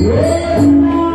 Yeah.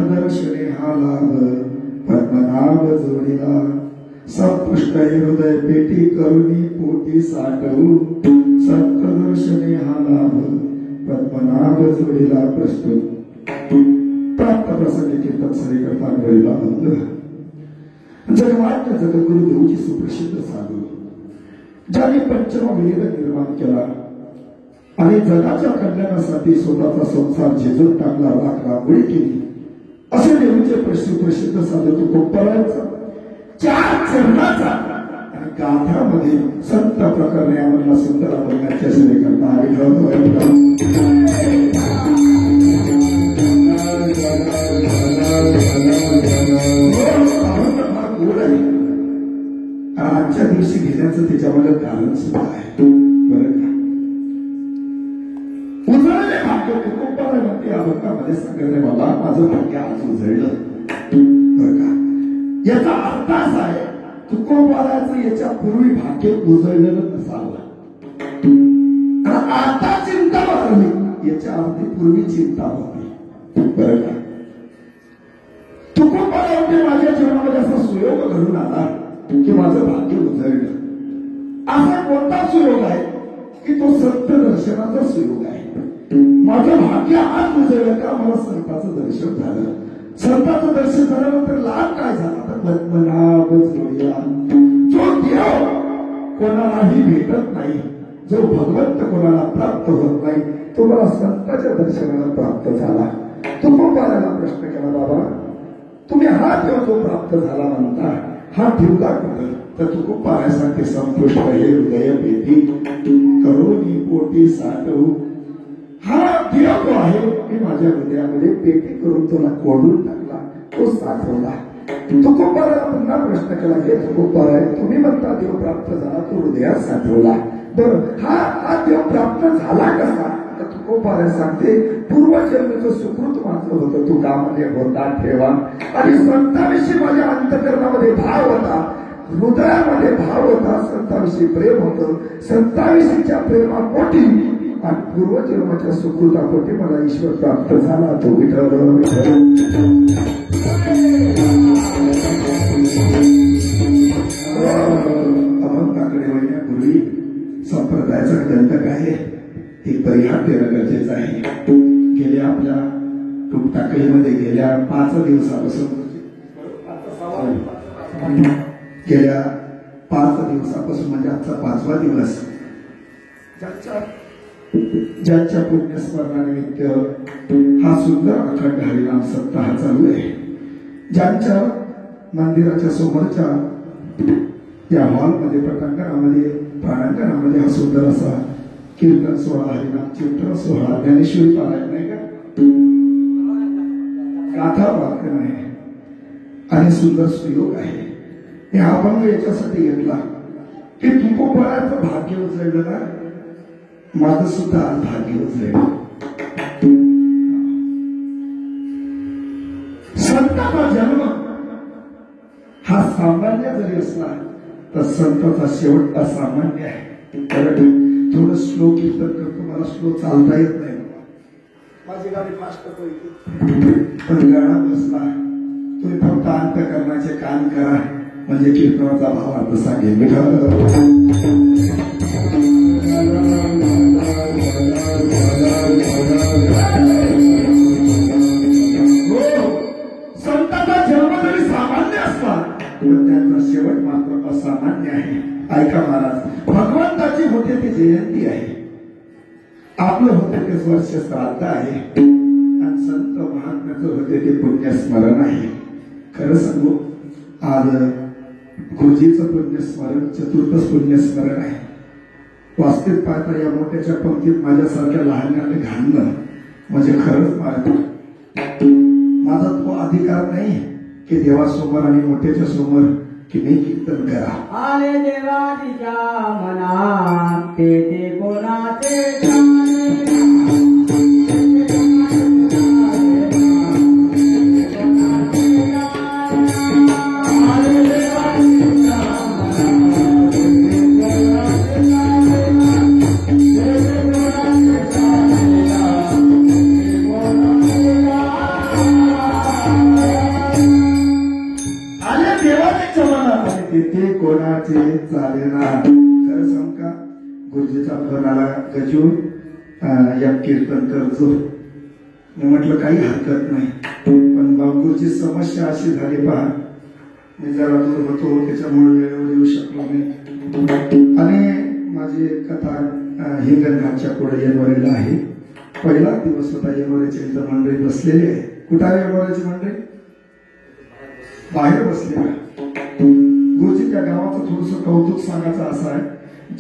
दर्शने हा लाभ पद्मनाभ जोडीला सत्पुष्ट हृदय पेटी करुणी पोटी साठवू सत्दर्शने हा लाभ पद्मनाभ जोडीला प्रस्तुत प्राप्त प्रसंगी कीर्तन सरी करता जगवाट्य जगद्गुरु देवची सुप्रसिद्ध साधू ज्याने पंचम वेद निर्माण केला आणि जगाच्या कल्याणासाठी स्वतःचा संसार झेजून टाकला राख रांगोळी केली असे देवीचे प्रसिद्ध साधू तुकोबारायांचा 4 चरणाचा आणि गाथामध्ये संत प्रकरणे आम्हाला सुंदर बोलण्याच्या सेवे करता आजच्या दिवशी घेण्याचं त्याच्यामध्ये कारण सुद्धा आहे बरं का उजळले भाग्य तुकोबाराय म्हणते या भक्तामध्ये सांगते मला माझं भाग्य आज उजळलं बरं का याचा अर्थ असा आहे तुकोबारायचं याच्या पूर्वी भाग्य उजळलेलं नसावं आणि आता चिंता वाढली याच्या अर्थी पूर्वी चिंता होती बरं का तुकोबाराय माझ्या जीवनामध्ये असा सुयोग घडून आला की माझं भाग्य उजळलं असा कोणता सुयोग आहे की तो संत दर्शनाचा सुयोग आहे माझं भाग्य आज उजळलं का मला संताचं दर्शन झालं संताचं दर्शन झाल्यानंतर लाभ काय झाला तर पद्मनाभ जोडीला जो देव कोणालाही भेटत नाही जो भगवंत कोणाला प्राप्त होत नाही तो मला संताच्या दर्शनाला प्राप्त झाला तुकोबारायला प्रश्न केला बाबा तुम्ही हा देव जो प्राप्त झाला म्हणता हा ठेवला कुठं तर तुकोबारायसारखे संतुष्ट हे हृदय पेटी करोनी पोटी साठवू हा देव जो आहे मी माझ्या हृदयामध्ये पेटी करून तुला कोडून टाकला तो साठवला तुकोबारायला पुन्हा प्रश्न केला की तुकोबाराय तुम्ही म्हणता देव प्राप्त झाला तो हृदयात साठवला बरं हा देव प्राप्त झाला कसा तर तुकोबाराय सांगते पूर्वजन्मेचं सुकृत माझं होतं तुकामध्ये होता ठेवा आणि संताविषयी माझ्या अंतकरणामध्ये भाव होता हृदयामध्ये भाव होता संताविषयी प्रेम होतं संताविषयीच्या प्रेमापोटी आणि पूर्वजन्माच्या सुकृतापोटी मला ईश्वर प्राप्त झाला तो विठ्ठल अभंगाकडे वळण्यापूर्वी संप्रदायाचा दंडक आहे हे परिहार देणं गरजेचं आहे गेल्या आपल्या टुकटाकळीमध्ये गेल्या 5 दिवसापासून म्हणजे आजचा 5वा दिवस ज्यांच्या पुण्यस्मरणानिमित्त हा सुंदर अखंड हरिनाम सप्ताह चालू आहे ज्यांच्या मंदिराच्या समोरच्या या हॉलमध्ये प्रांगणामध्ये हा सुंदर असा कीर्तन सोहळा हरिनाम चिंतन सोहळा ज्ञानेश्वरी पारायण नाही का गाथा वाचन आहे आणि सुंदर सुयोग आहे मी हा अभंग याच्यासाठी घेतला की तुकोबारायचं भाग्य उजळलं ना माझं सुद्धा भाग्य उजळलं संताचा जन्म हा सामान्य जरी असला तर संताचा शेवट असामान्य आहे थोडं स्लो कीर्तन करतो मला स्लो चालता येत नाही माझी गाडी फास्ट पण गाणा बसला तुम्ही फक्त अंतःकरणाचे कान करा म्हणजे कीर्तनाचा भाव अर्थ सांगेल संताचा जन्म जरी सामान्य असला पण त्याचा शेवट मात्र असामान्य आहे ऐका महाराज भगवंताची होते ती जयंती आहे आपलं होते ते वर्ष श्राद्ध आहे आणि संत महात्म्याचं होते ते पुण्यस्मरण आहे खरं सांगू आज गुरुजीचं पुण्यस्मरण चतुर्थ पुण्यस्मरण आहे वास्तविक पाहता या मोठ्याच्या पंक्तीत माझ्यासारख्या लहानाने घालणं म्हणजे खरंच माझा तो अधिकार नाही की देवासमोर आणि मोठ्याच्या समोर की मी कीर्तन करा आले देवा तिच्या मनात ते कोणाचे तिथे कोणाचे चालेना. खरं सांग का, गुरुजीचा फोन आला, गजू या कीर्तन करतो. मी म्हटलं काही हरकत नाही, पण बापूची समस्या अशी झाली पहा, मी जरा दूर होतो त्याच्यामुळे वेळेवर येऊ शकलो नाही. आणि माझी कथा हिंगणघाटच्या पुढे येणवरेला आहे. पहिला दिवस होता. येणवरेची इथं मंडळी बसलेली आहे. कुठं आहे येणवरेची मंडळी? बाहेर बसले. गुरुजी त्या गावाचं थोडस कौतुक सांगायचं असं आहे,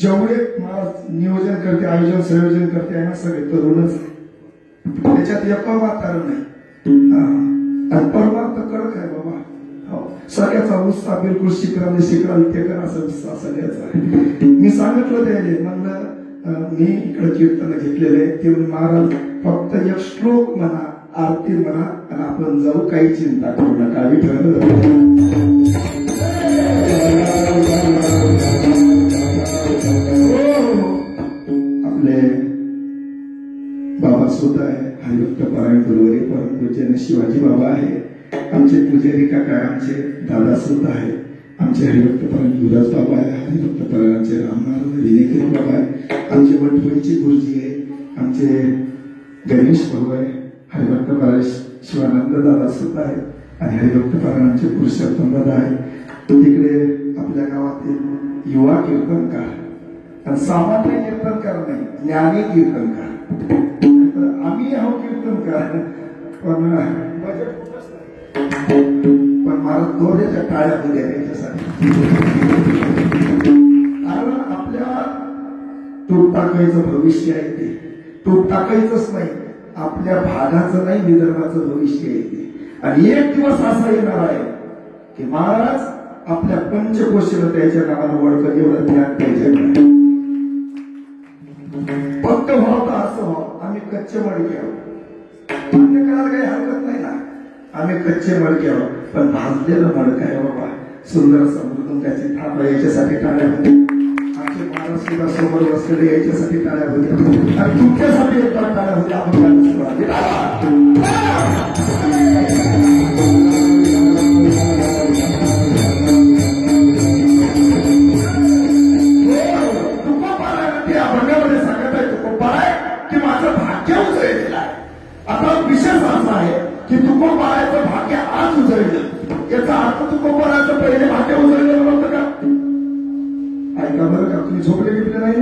जेवढे मला नियोजन करते, आयोजन संयोजन करते आहे ना, सगळे तरुणच, त्याच्यात एक वातावरण नाही. परमार्थ कडक आहे बाबा. सगळ्याचा उत्साह बिलकुल शिकराल ते करा, असा उत्साह सगळ्याचा आहे. मी सांगितलं त्याने, म्हणलं मी इकडे कीर्तन घेतलेले ते महाराज फक्त एक श्लोक म्हणा, आरती म्हणा आणि आपण जाऊ, काही चिंता करू नका. आपले बाबा सुद्धा आहे, हरिभक्त पारायण गुरुवारी परम पूज्य शिवाजी बाबा आहे. आमचे पुजारी काका, आमचे दादा सुद्धा आहे. आमचे हरिभक्त पारायण गुरुदास बाबा आहे. हरिभक्त पारायण आमचे रामनारायण विनेकरी बाबा आहे. आमचे वटवईचे गुरुजी आहे. आमचे गणेश भाऊ आहे. हरिभक्त पारायण शिवानंद दादा सुद्धा आहे. आणि हरिभक्त पारायण आमचे पुरुषोत्तम दादा आहे. तिकडे आपल्या गावातील युवा कीर्तनकार आणि सामान्य कीर्तनकार नाही, ज्ञानी कीर्तनकार. आम्ही आहो कीर्तनकार, पण मला दोन्हीच्या टाळ्या होत्या त्याच्यासाठी. कारण आपल्या तूप टाकायचं भविष्य आहे ते. तूप टाकायचंच नाही, आपल्या भागाचं नाही, विदर्भाचं भविष्य आहे ते. आणि एक दिवस असा येणार आहे की महाराज आपल्या पंचकोशीला त्याच्या नावानं ओळखत, एवढं ज्ञान पाहिजे. फक्त व्हावं तर असं व्हावं, आम्ही कच्चे मडके आहोत, मान्य करायला काही हरकत नाही ना. आम्ही कच्चे मडके आहोत, पण भाजलेलं मडक आहे बाबा. सुंदर समृद्ध त्याची थांबा, याच्यासाठी टाळ्या होत्या. आमचे महाराज सुद्धा समोर बसलेले, याच्यासाठी टाळ्या होत्या. आणि तुमच्यासाठी एकदा टाळ्या होत्या. आता विशेष असा आहे की तुकोबाराचं भाग्य आज उजळलं. याचा अर्थ तुकोबाराचं पहिले भाग्य उजळलेलं नव्हतं का? ऐका बरं का, तुम्ही झोपले गिपले नाही,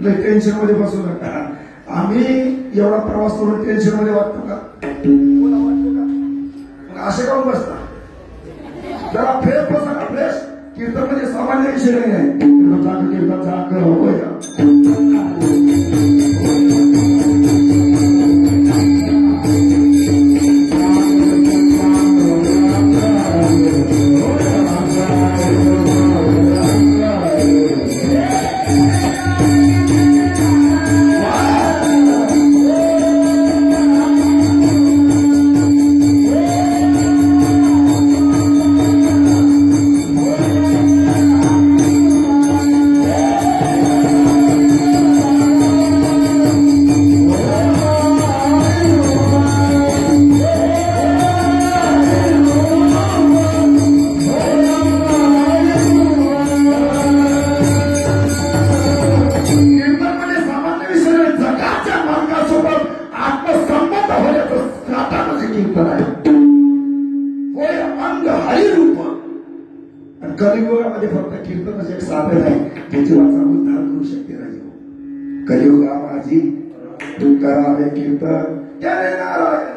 लय टेन्शन मध्ये बसू नका. आम्ही एवढा प्रवास करून टेन्शन मध्ये वाटतो का? वाटतो का? मग असे काऊन बसता? जरा फ्रेश बसा ना, फ्रेश. कीर्तन म्हणजे सामान्य विषय नाही आहे. कीर्तन जाग होय का? कलियुगामध्ये फक्त कीर्तनच एक साधन आहे, ज्याची वाचा उद्धार करू शकते नाही. कलियुगा माझी करावे कीर्तन त्याने नारायण.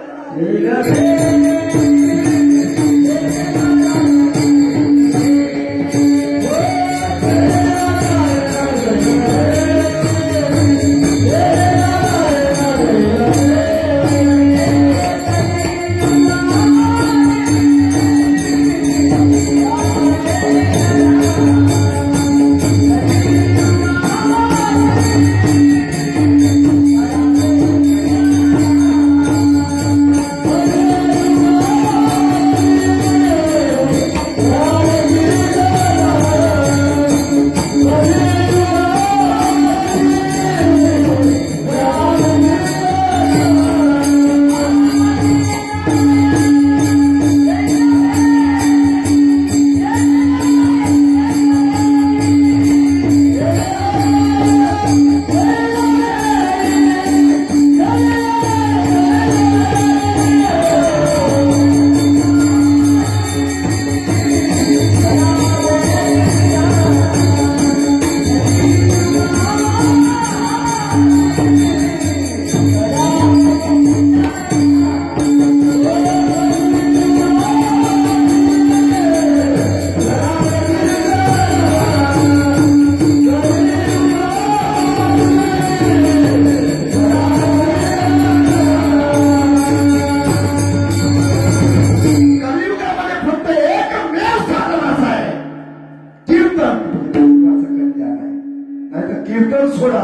कीर्तन सोडा,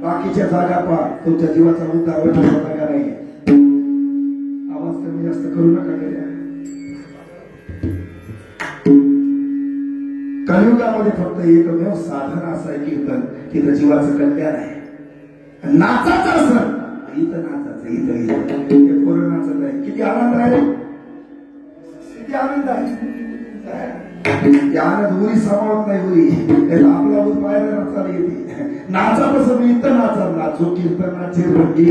बाकीच्या जागा पहा. तुमच्या जीवाचा उद्धार होण्याचा जागा नाही. आवाज कमी जास्त करू नका. कलियुगामध्ये फक्त एकमेव साधन असं आहे कीर्तन. तिथं जीवाचं कल्याण आहे. नाचाचं असं इथं नाचाचं इथं कोरोनाचं आहे. किती आनंद आहे, किती आनंद आहे. आनंद उरी सामावत नाही. उरी आपला ऊर बाहेर नाचायला येते. नाचा तसं मी इथं नाचा नाचो कीर्तनाचे रंगी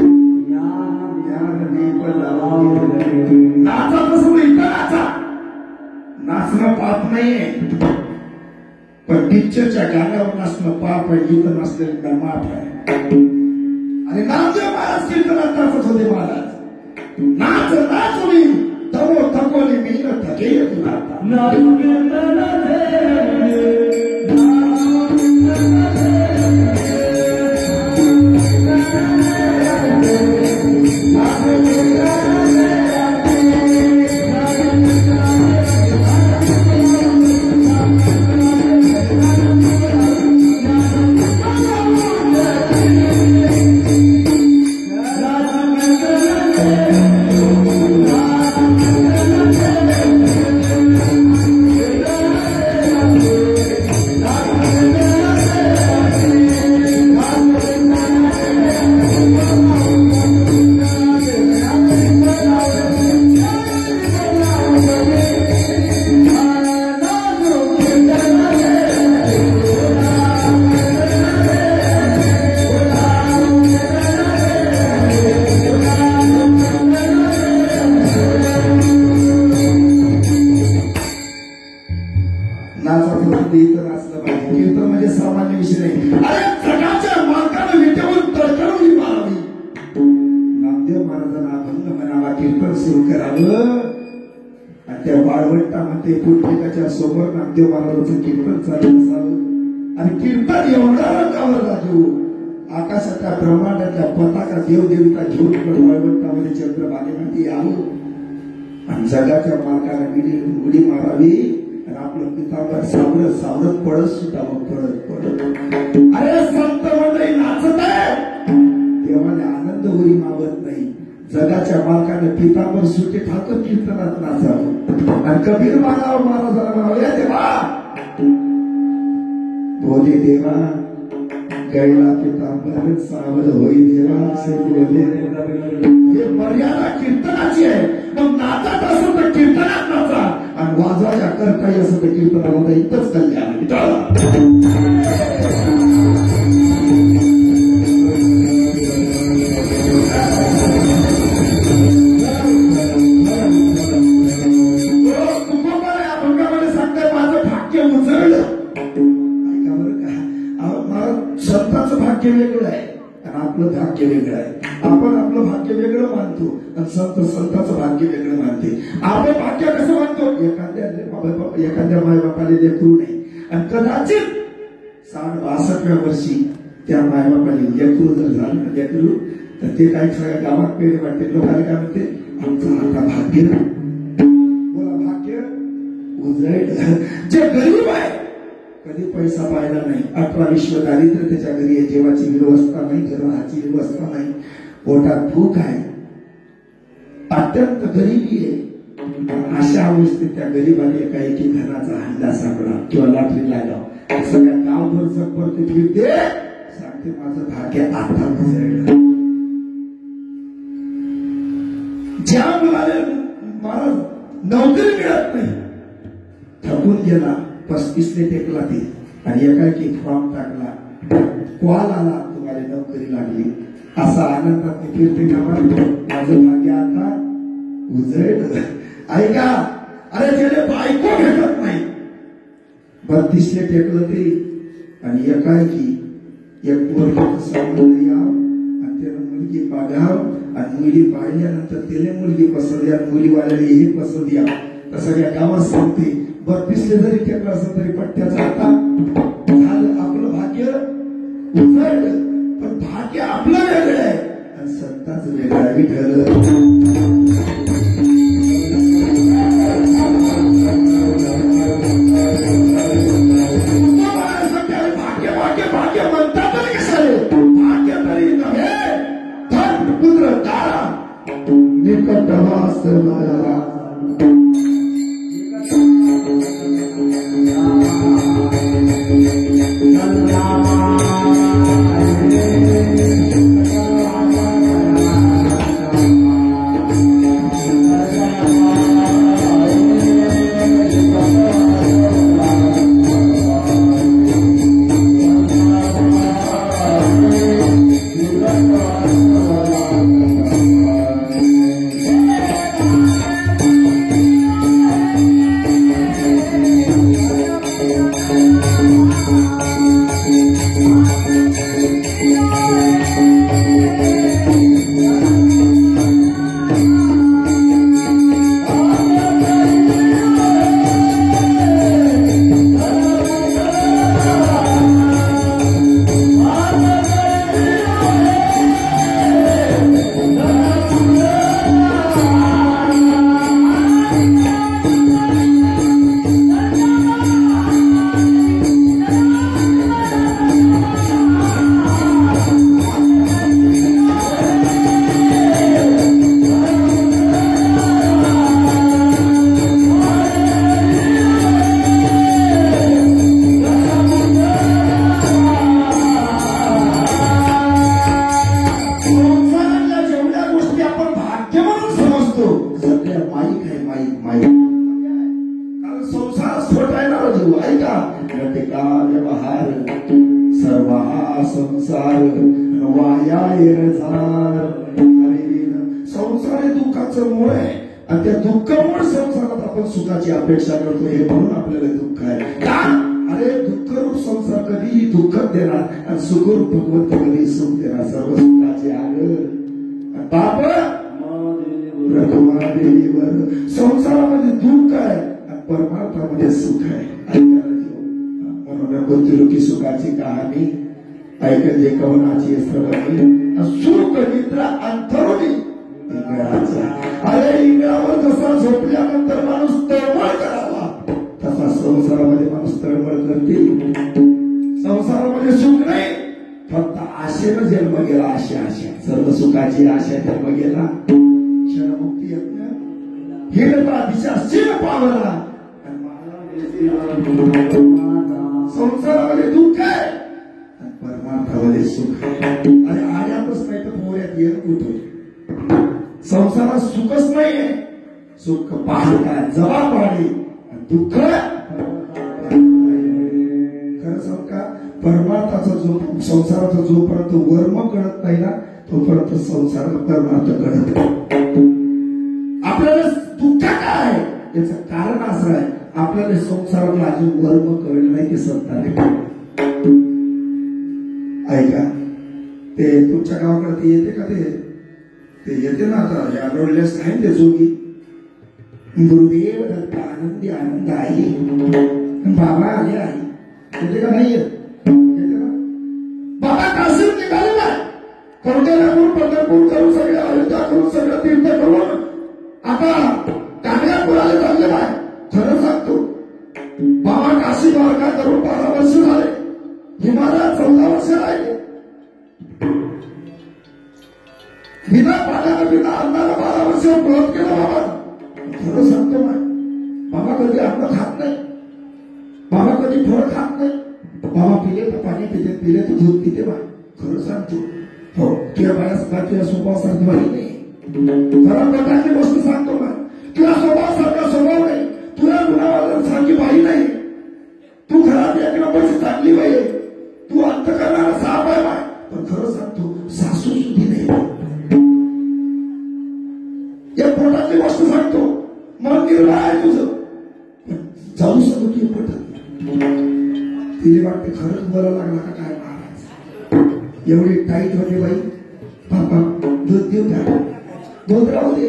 नाचा तसं मी इथं नाचा. नाचणं पाप नाहीये, पण पिक्चरच्या गाण्यावर नाचणं पाप आहे. इथं नसलेलं माफ आहे. आणि नामदेव महाराज कीर्तनात नाचत होते. महाराज नाच नाचोनी तवो थकोली मी न थके तुला सोबत नामदेव महाराजांचं कीर्तन चालू असावं. आणि कीर्तन एवढा रंगावर राजू आकाशाच्या ब्रह्मांडाच्या पताका देवदेवता घेऊन वाळवंटामध्ये चंद्रभागेमध्ये आलो आणि जगाच्या मार्गाने उडी मारावी आणि आपलं पितांबर सावरत सावरत पडत सुटावं. पडत अरे संत मंडळी नाचत आहे. देवाने आनंद उडी मावत नाही. जगाच्या मालकाने पितांबर सुटे ठाकर कीर्तनात नाचावं. आणि कबीर महाराजांना म्हणाले देवा बोले देवा गैला पितांबर सावध होई देवा. हे मर्यादा कीर्तनाची आहे. मग नाचत असं तर कीर्तनात नाचा आणि वाजवायच्या कर काही असं तर कीर्तनाला इथंच कल्याण. भाग्य वेगळं आहे आणि आपलं भाग्य वेगळं आहे. आपण आपलं भाग्य वेगळं मानतो आणि संत संतांचं भाग्य वेगळं मानते. आपण भाग्य कसं मानतो. एखाद्या मायबापाला लेकरू नाही आणि कदाचित 60-62व्या वर्षी त्या मायबापाला लेकरू जर झालं ना लेकरू तर ते काही सगळ्या गावात पेढे वाटते. लोकांना काय म्हणते आमचं आता भाग्य. बोला भाग्य उजळलं. जे गरीब आहे कधी पैसा पाहिला नाही. 18 दारिद्र्य त्याच्या घरी आहे. जेवाची व्यवस्था नाही, घराची व्यवस्था नाही, पोटात भूक आहे, अत्यंत गरिबी आहे. अशा अवस्थेत त्या गरीबाने एकाएकी धनाचा हल्ला सापडला किंवा लॉटरी लागला. सगळ्या गावभर जगभर ते सांगते माझं भाग्य आता उजळलं. ज्या मुलाने मला नोकरी मिळत नाही थकून गेला 35ने टेकला ते आणि एकाएकी फॉर्म टाकला. कॉल आला तुम्हाला नोकरी लागली. असा आनंदात फिरते का माझं भाग्य आता उजळलं. ऐका अरे त्याने बायको भेटत नाही 32ने टेकलं ते आणि एकाएकी एक पोरगं सौंदर्य आणि त्यानं मुलगी बघाव आणि मुली पाहिल्यानंतर त्याने मुलगी पसंत या मुलीवाल्याला हे पसंत या तर सगळ्या गावात सांगते 32ने जरी टेकलं असं तरी पट्ट्याचा आता झालं. आपलं भाग्य उजळलं. पण भाग्य आपलं वेगळं आहे आणि संतांचं वेगळं आहे. ठरलं भाग्य भाग्य भाग्य घटका व्यवहार सर्व हा संसार वाया येणार. संसार हे दुःखाचं मूळ आहे आणि त्या दुःखामुळे संसारात आपण सुखाची अपेक्षा करतो. हे म्हणून आपल्याला दुःख आहे का? अरे दुःखरूप संसार कधीही दुःखच देणार आणि सुखरूप भगवंत कधी सुख देणार. सर्व सुखाचे आगर बाप रघुमादेवीवर. संसारामध्ये दुःख आहे आणि परमार्थामध्ये सुख आहे. म्हणून रघुतिरुकी सुखाची कहाणी ऐकले कवनाची श्रवणी सुख निद्रा अंतरुणी. अरे इंगळावर जसा झोपल्यानंतर माणूस तळमळ करावा तसा संसारामध्ये माणूस तळमळ करते. संसारामध्ये सुख नाही, फक्त आशेनं जन्म गेला. आशा सर्व सुखाची आशा जन्म गेला. क्षणमुक्ती यज्ञ हिरता दिशा शिर पावला. संसारामध्ये दुःख आहे आणि परमार्थामध्ये सुख आहे. आणि आल्यातच नाही तर पोऱ्यात येत कुठे. संसारात सुखच नाहीये. सुख पाहता जबाबदारी आणि दुःख खरं सांग का? परमार्थाचा जो संसाराचा जोपर्यंत वर्म कळत नाही ना तोपर्यंत संसारात परमार्थ कळत नाही. आपल्याला दुःख काय याचं कारण असं आहे, आपल्याला संसारातला अजून वर्म कळलं नाही. ते संताने ऐका, ते तुमच्या गावाकडे ते येते का? ते येते ना आता या रोडलेस आहे ते जोगी. गुरुदेव दत्ता आनंदी आनंद आई बाबा आले आई येते का? नाही येते ना? बाबा काशीत निघालेला आहे. कवटेलापूर पंढरपूर करून सगळ्या अयोध्या करून सगळं तीर्थ करून आता कांगण्यापुराला चाललेला आहे. खरं सांगतो बाबा काशी द्वारका करून 12 वर्ष झाले. हिमालयात 14 वर्ष राहिले. बिना पाण्याला बिना अन्नाला 12 वर्ष प्रयत्न केला बाबा. खरं सांगतो बाबा कधी अन्न खात नाही. बाबा कधी फळ खात नाही. बाबा पिले तर पाणी पिते, पिले तर दूध पिते. बा खरं सांगतो. हो किंवा बाळासारखा स्वभावासारखी बाई नाही. खरं प्रकारची गोष्ट सांगतो बा. तुला स्वभावासारखा स्वभाव नाही. तुला गुणावासारखी बाई नाही. तू घरात एक नंबरची चांगली बाई आहे. तू अंत करणारा साप आहे बाय. पण खरं सांगतो सासू सुद्धी नाही. या पोटातली गोष्ट सांगतो. मन निर्भय आहे तुझं, जाऊ शकतो तू पटत. तिला वाटते खरंच बरं लागला का काय महाराज. एवढी टाईट होते बाई. बाबा दूध देऊ द्या, दूध राहू दे.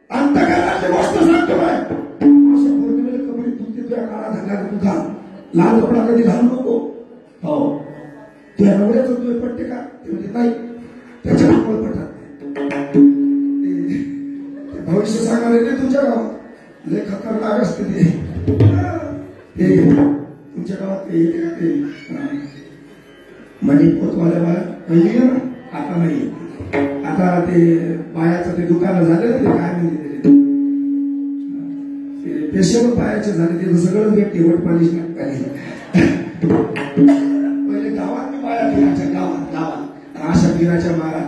अंतकरणाची गोष्ट सांगतो बाय. अशा पौर्णिमेला कपडे दूध देतो या काळा घालला तू घाल. लाल कपडा कधी घालू नको. हो तुझ्या नवऱ्याचं तुझे पटते का? ते म्हणजे नाही, त्याच्यामुळे पटत. भविष्य सांगायला नाही तुमच्या गावात लय खतरनाक असते ते. तुमच्या गावात ते येते का? ते मणिपोतवाल्या बाया पहिली ना, आता नाही. आता ते बायाचं ते दुकानं झालेलं ते काय म्हणते ते पेशवर बायाचे झाले. ते सगळं भेटते वट पालिश पहिले गावात मी बाया फिरायच्या. गावात अशा फिरायच्या मारा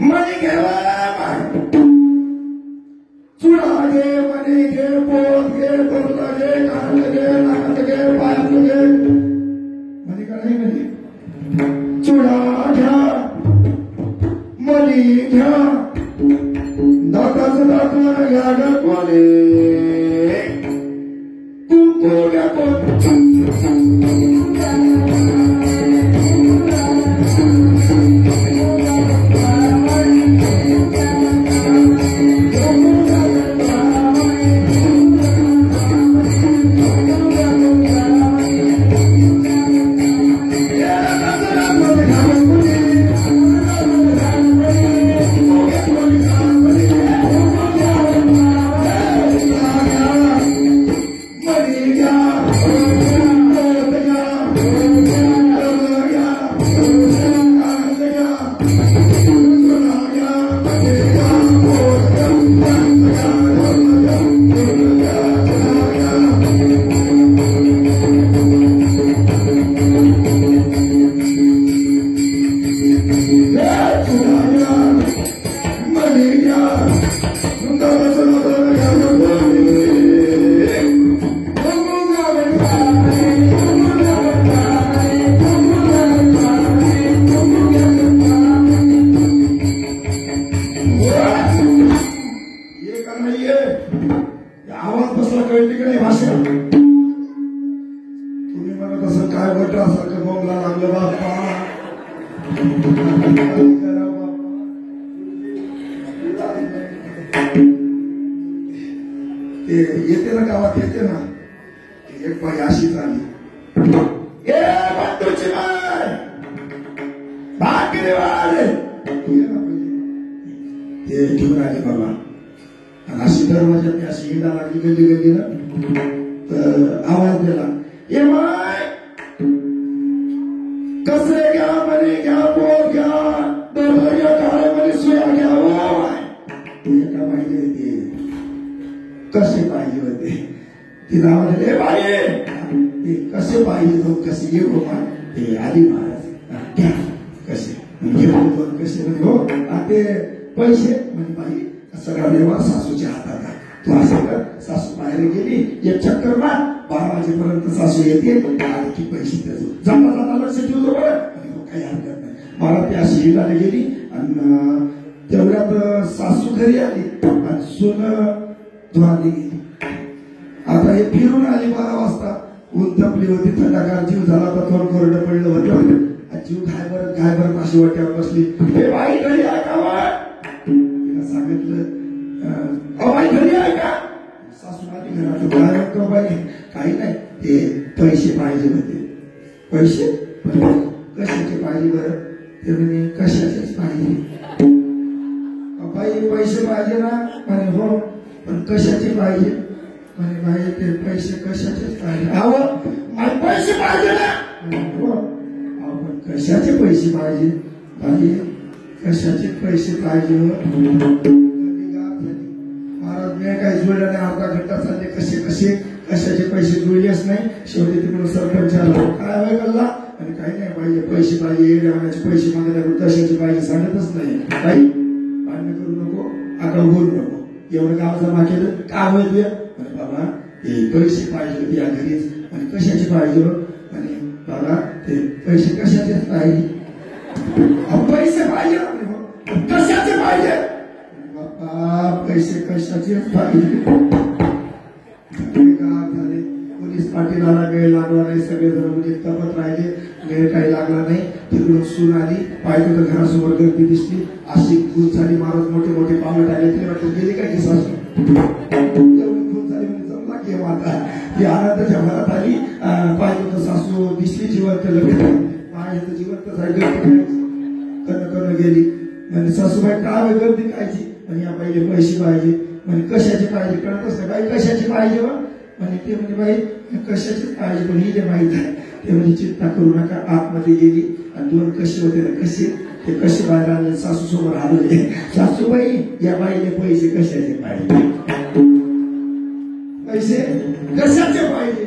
मणी घ्यावा. चुडा घे, मणी घे, पोत घे, बोलता घे, कानात घे, नाकात घे, पायात घे. मणी का नाही म्हणजे चुडा घ्या, मणी घ्या, दाताचं दात घ्या गणपणे, कुंकू घ्या कोण कळते की नाही भाषा? तुम्ही म्हणत असं काय गटासारखं बोंबला लागलं बाप्पा. ते येते ना गावात येते ना, एक बाई अशीच आली, ए बंधूची माय भाकरी वाढ ते घेऊन आले बाबा. आणि अशी दरवाजात अशी हिंडा लागली गल्ली गल्लीला, तर आवाज दिला, ये माय कसरे घ्या म्हणे, घ्या बोल घ्या, दरवाजा काळे म्हणे, सुया घ्या माय. एका बाईने ते कसे पाहिजे होते, तिला आवाज दिले, बाई ते कसे पाहिजे तो कसे ये माय. ते आधी महाराज घ्या कसे दोन कसे म्हणजे हो ते पैसे म्हणजे बाई सगळा व्यवहार सासूच्या हातात आहे. तू असं कर, सासू बाहेर गेली, एक चक्कर मार, 12 वाजेपर्यंत सासू येते, आले की पैसे देतो, जाता जाता लक्ष ठेवतो बरं. आणि काही हरकत नाही. मला ती अशी हिंडाने गेली आणि तेवढ्यात सासू घरी आली आणि सून धुवाली गेली. आता हे फिरून आली 12 वाजता, ऊन तपली होती, थंडागार जीव झाला, तर थोडं कोरडं पडलं होतं. जीव घाय बरं अशी वाट्यावर बसली, हे बाई घरी आहे का? तिला सांगितलं बाई घरी आहे का? सासू आली घरात, काय म्हणतो बाई? काही नाही, ते पैसे पाहिजे होते. पैसे कशाचे पाहिजे बरं? ते म्हणे कशाचेच पाहिजे. बाई पैसे पाहिजे ना? म्हणे हो, पण कशाचे पाहिजे? म्हणे बाई ते पैसे कशाचेच पाहिजे. अहो पैसे पाहिजे ना? हो, पण कशाचे पैसे पाहिजे? बाई कशाचे पैसे पाहिजे? महाराज मी काही जुळलं नाही, अर्धा घंटा चालले, कशाचे पैसे जुळलेच नाही. शेवटी तिकडून सरपंच आला, काय वेळ कळला आणि काही नाही पाहिजे, पैसे पाहिजे, येण्याचे पैसे मागण्याकडून कशाचे पाहिजे सांगतच नाही. काही भांडण करू नको, आता बोलू नको, एवढं गाव जमा केलं काय होईल? म्हणे बाबा हे पैसे पाहिजे होते या घरीच. आणि कशाचे पाहिजे? आणि बाबा ते पैसे कशाचेच पाहिजे. पैसे पाहिजे कशाचे पाहिजे? बाबा पैसे कशाचेच पाहिजे. झाले पोलीस पाटीलाला वेळ लागला नाही, सगळेजण म्हणजे तपत राहिले, वेळ काही लागला नाही. तिकडून सून आली, पाहिजे तर घरासमोर गर्दी दिसली, अशी खून झाली. महाराज मोठे मोठे पावलं टाकले, तिला वाटलं गेली काय की सासू एवढी खून झाली म्हणजे जमला की माता. ही आनंदाच्या घरात आली, पाहिजे तर सासू दिसली जिवंत, लगेच पाहिजे तर जिवंत जायचं कर्ण गेली. म्हणजे सासूबाई काय गर्दी खायची आणि या पहिले पैसे पाहिजे. म्हणजे कशाचे पाहिजे कळतच नाही. बाई कशाचे पाहिजे? म्हणजे ते म्हणजे बाई कशाचेच पाहिजे, पण ही जे माहित आहे ते म्हणजे चिंता करू नका. आतमध्ये गेली आणि 2 कसे होते ना, कसे ते कसे बाहेर आले, सासू समोर आले. सासूबाई या बाईले पैसे कशाचे पाहिजे? पैसे कशाचे पाहिजे?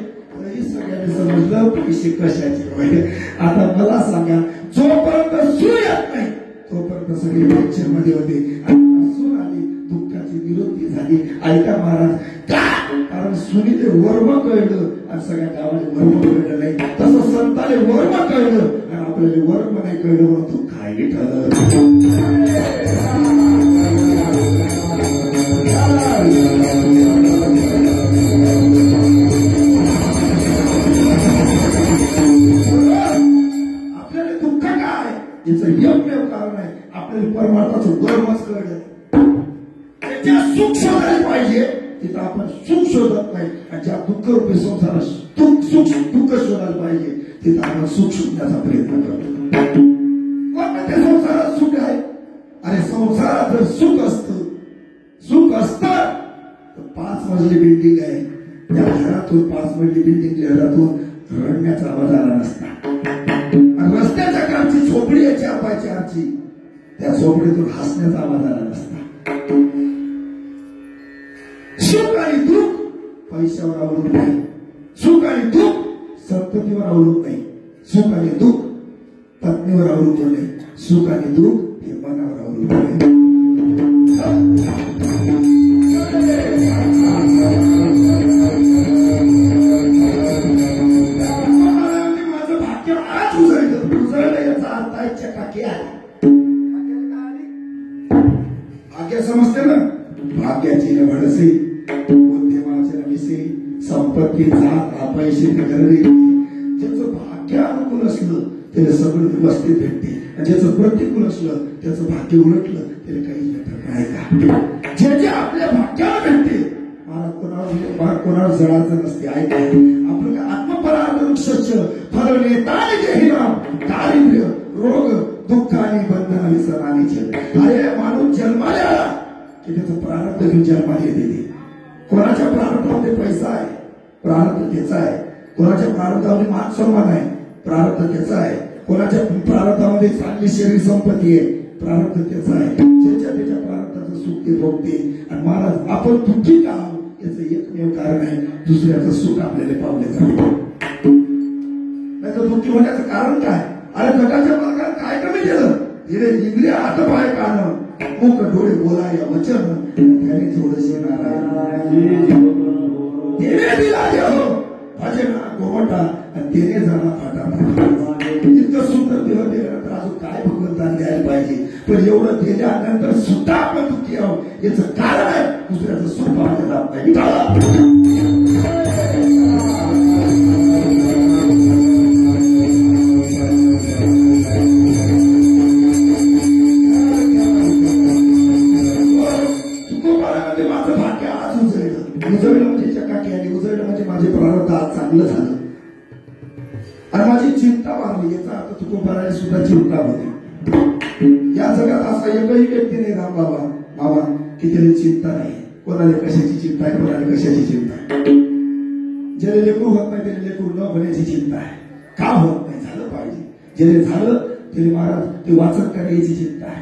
सगळ्यांनी समजलं पैसे कशाचे पाहिजे. आता मला सांगा, जोपर्यंत सून येत नाही तोपर्यंत सगळे टेन्शन मध्ये होते. सून आली, दुःखाची निवृत्ती झाली. ऐका महाराज, का? कारण सुनीले वर्म कळलं आणि सगळ्या गावाने वर्म कळलं नाही. तसं संताने वर्म कळलं आणि आपल्याला वर्म नाही कळलं, म्हणून तू काय ठरलं. आपल्याला दुःख काय याचं एकमेव कारण आहे, आपल्याला परमार्थाचं वर्मच कळलं. त्याच्या सुख शोधायला पाहिजे, तिथं आपण सुख शोधत नाही. आणि ज्या दुःख रूपी संसारात दुःख शोधायला पाहिजे, तिथं आपण सुख शोधण्याचा प्रयत्न करतो. कोणत्या संसारात सुख आहे? अरे संसारात जर सुख असत तर 5 मजली बिल्डिंग आहे, त्या घरातून 5 मजली बिल्डिंग घरातून रडण्याचा आवाज आला नसता. आणि रस्त्याच्या कारची झोपडी आहे 4 बाय 4ची, त्या झोपडीतून हसण्याचा आवाज आला नसता. सुख आणि दुःख पैशावर अवलंबून नाही, सुख आणि दुःख संततीवर अवलंबून नाही, सुख आणि दुःख पत्नीवर अवलंबून नाही, सुख आणि दुःख हे मनावर अवलंबून आहे. माझं भाग्य आज उजळलं याचा अर्थ आहे चकाकी आली. भाग्य समजते ना, भाग्याची न भडसे, बुद्धिमाचे न मिसे, संपत्ती जात पैसे घरी ज्याचं भाग्य अनुकूल असलं त्याला सगळं व्यवस्थित भेटते आणि ज्याचं प्रतिकूल असलं त्याचं भाग्य उलटलं त्याला काही भेटत नाही का. जे जे आपल्या भाग्याला भेटते महाराज कोणावर जळाचं नसते. ऐका आपलं आत्मपरार्थ वृक्ष फल नेताने जे हिराम दारिद्र्य रोग दुःख आणि बंधन आणि सणानीचे. अरे माणूस जन्माला आला की त्याचं प्रारब्ध घेऊन जन्माला येते. कोणाच्या प्रारब्धामध्ये पैसा आहे प्रारब्ध त्याचा आहे. कोणाच्या प्रारब्धामध्ये मान सन्मान आहे प्रारब्ध त्याचा आहे. कोणाच्या प्रारब्धामध्ये चांगली शरीर संपत्ती आहे प्रारब्ध त्याचा आहे. ज्याच्या त्याच्या प्रारब्धाचं सुख ते भोगते. आणि महाराज आपण दुःखी का आहोत याचं एकमेव कारण आहे दुसऱ्याचं सुख आपल्याला पावले जाते. नाही तर दुःखी होण्याचं कारण काय. अरे जगाच्या मार्गात काय कमी केलं हिरे इंद्रिय हात पाय कान मुख डोळे बोलाय वचन त्याने थोडेसे नारायण देवे दिला देव भजन गोवटा आणि तेने झाला फाटा. इतकं सुंदर देव दिल्यानंतर अजून काय भगवंतान द्यायला पाहिजे. पण एवढं दिल्यानंतर सुद्धा आपण दुःखी आहोत याचं कारण आहे दुसऱ्याचं सुख पाहायला जात नाही. उजळलं म्हणजे चकाकी आली. उजळलं म्हणजे माझे प्रारब्ध आज चांगलं झालं आणि माझी चिंता वाढली. याचा अर्थ तुकोबाराला सुद्धा चिंता होती. या जगात असा एकही व्यक्ती नाही राम बाबा की त्याला चिंता नाही. कोणाला कशाची चिंता आहे कोणाला कशाची चिंता आहे. ज्याला लेकरू होत नाही त्याला लेकरू न होण्याची चिंता आहे. का होत नाही झालं पाहिजे. ज्याला झालं त्याला महाराज ते वाचन करायची चिंता आहे.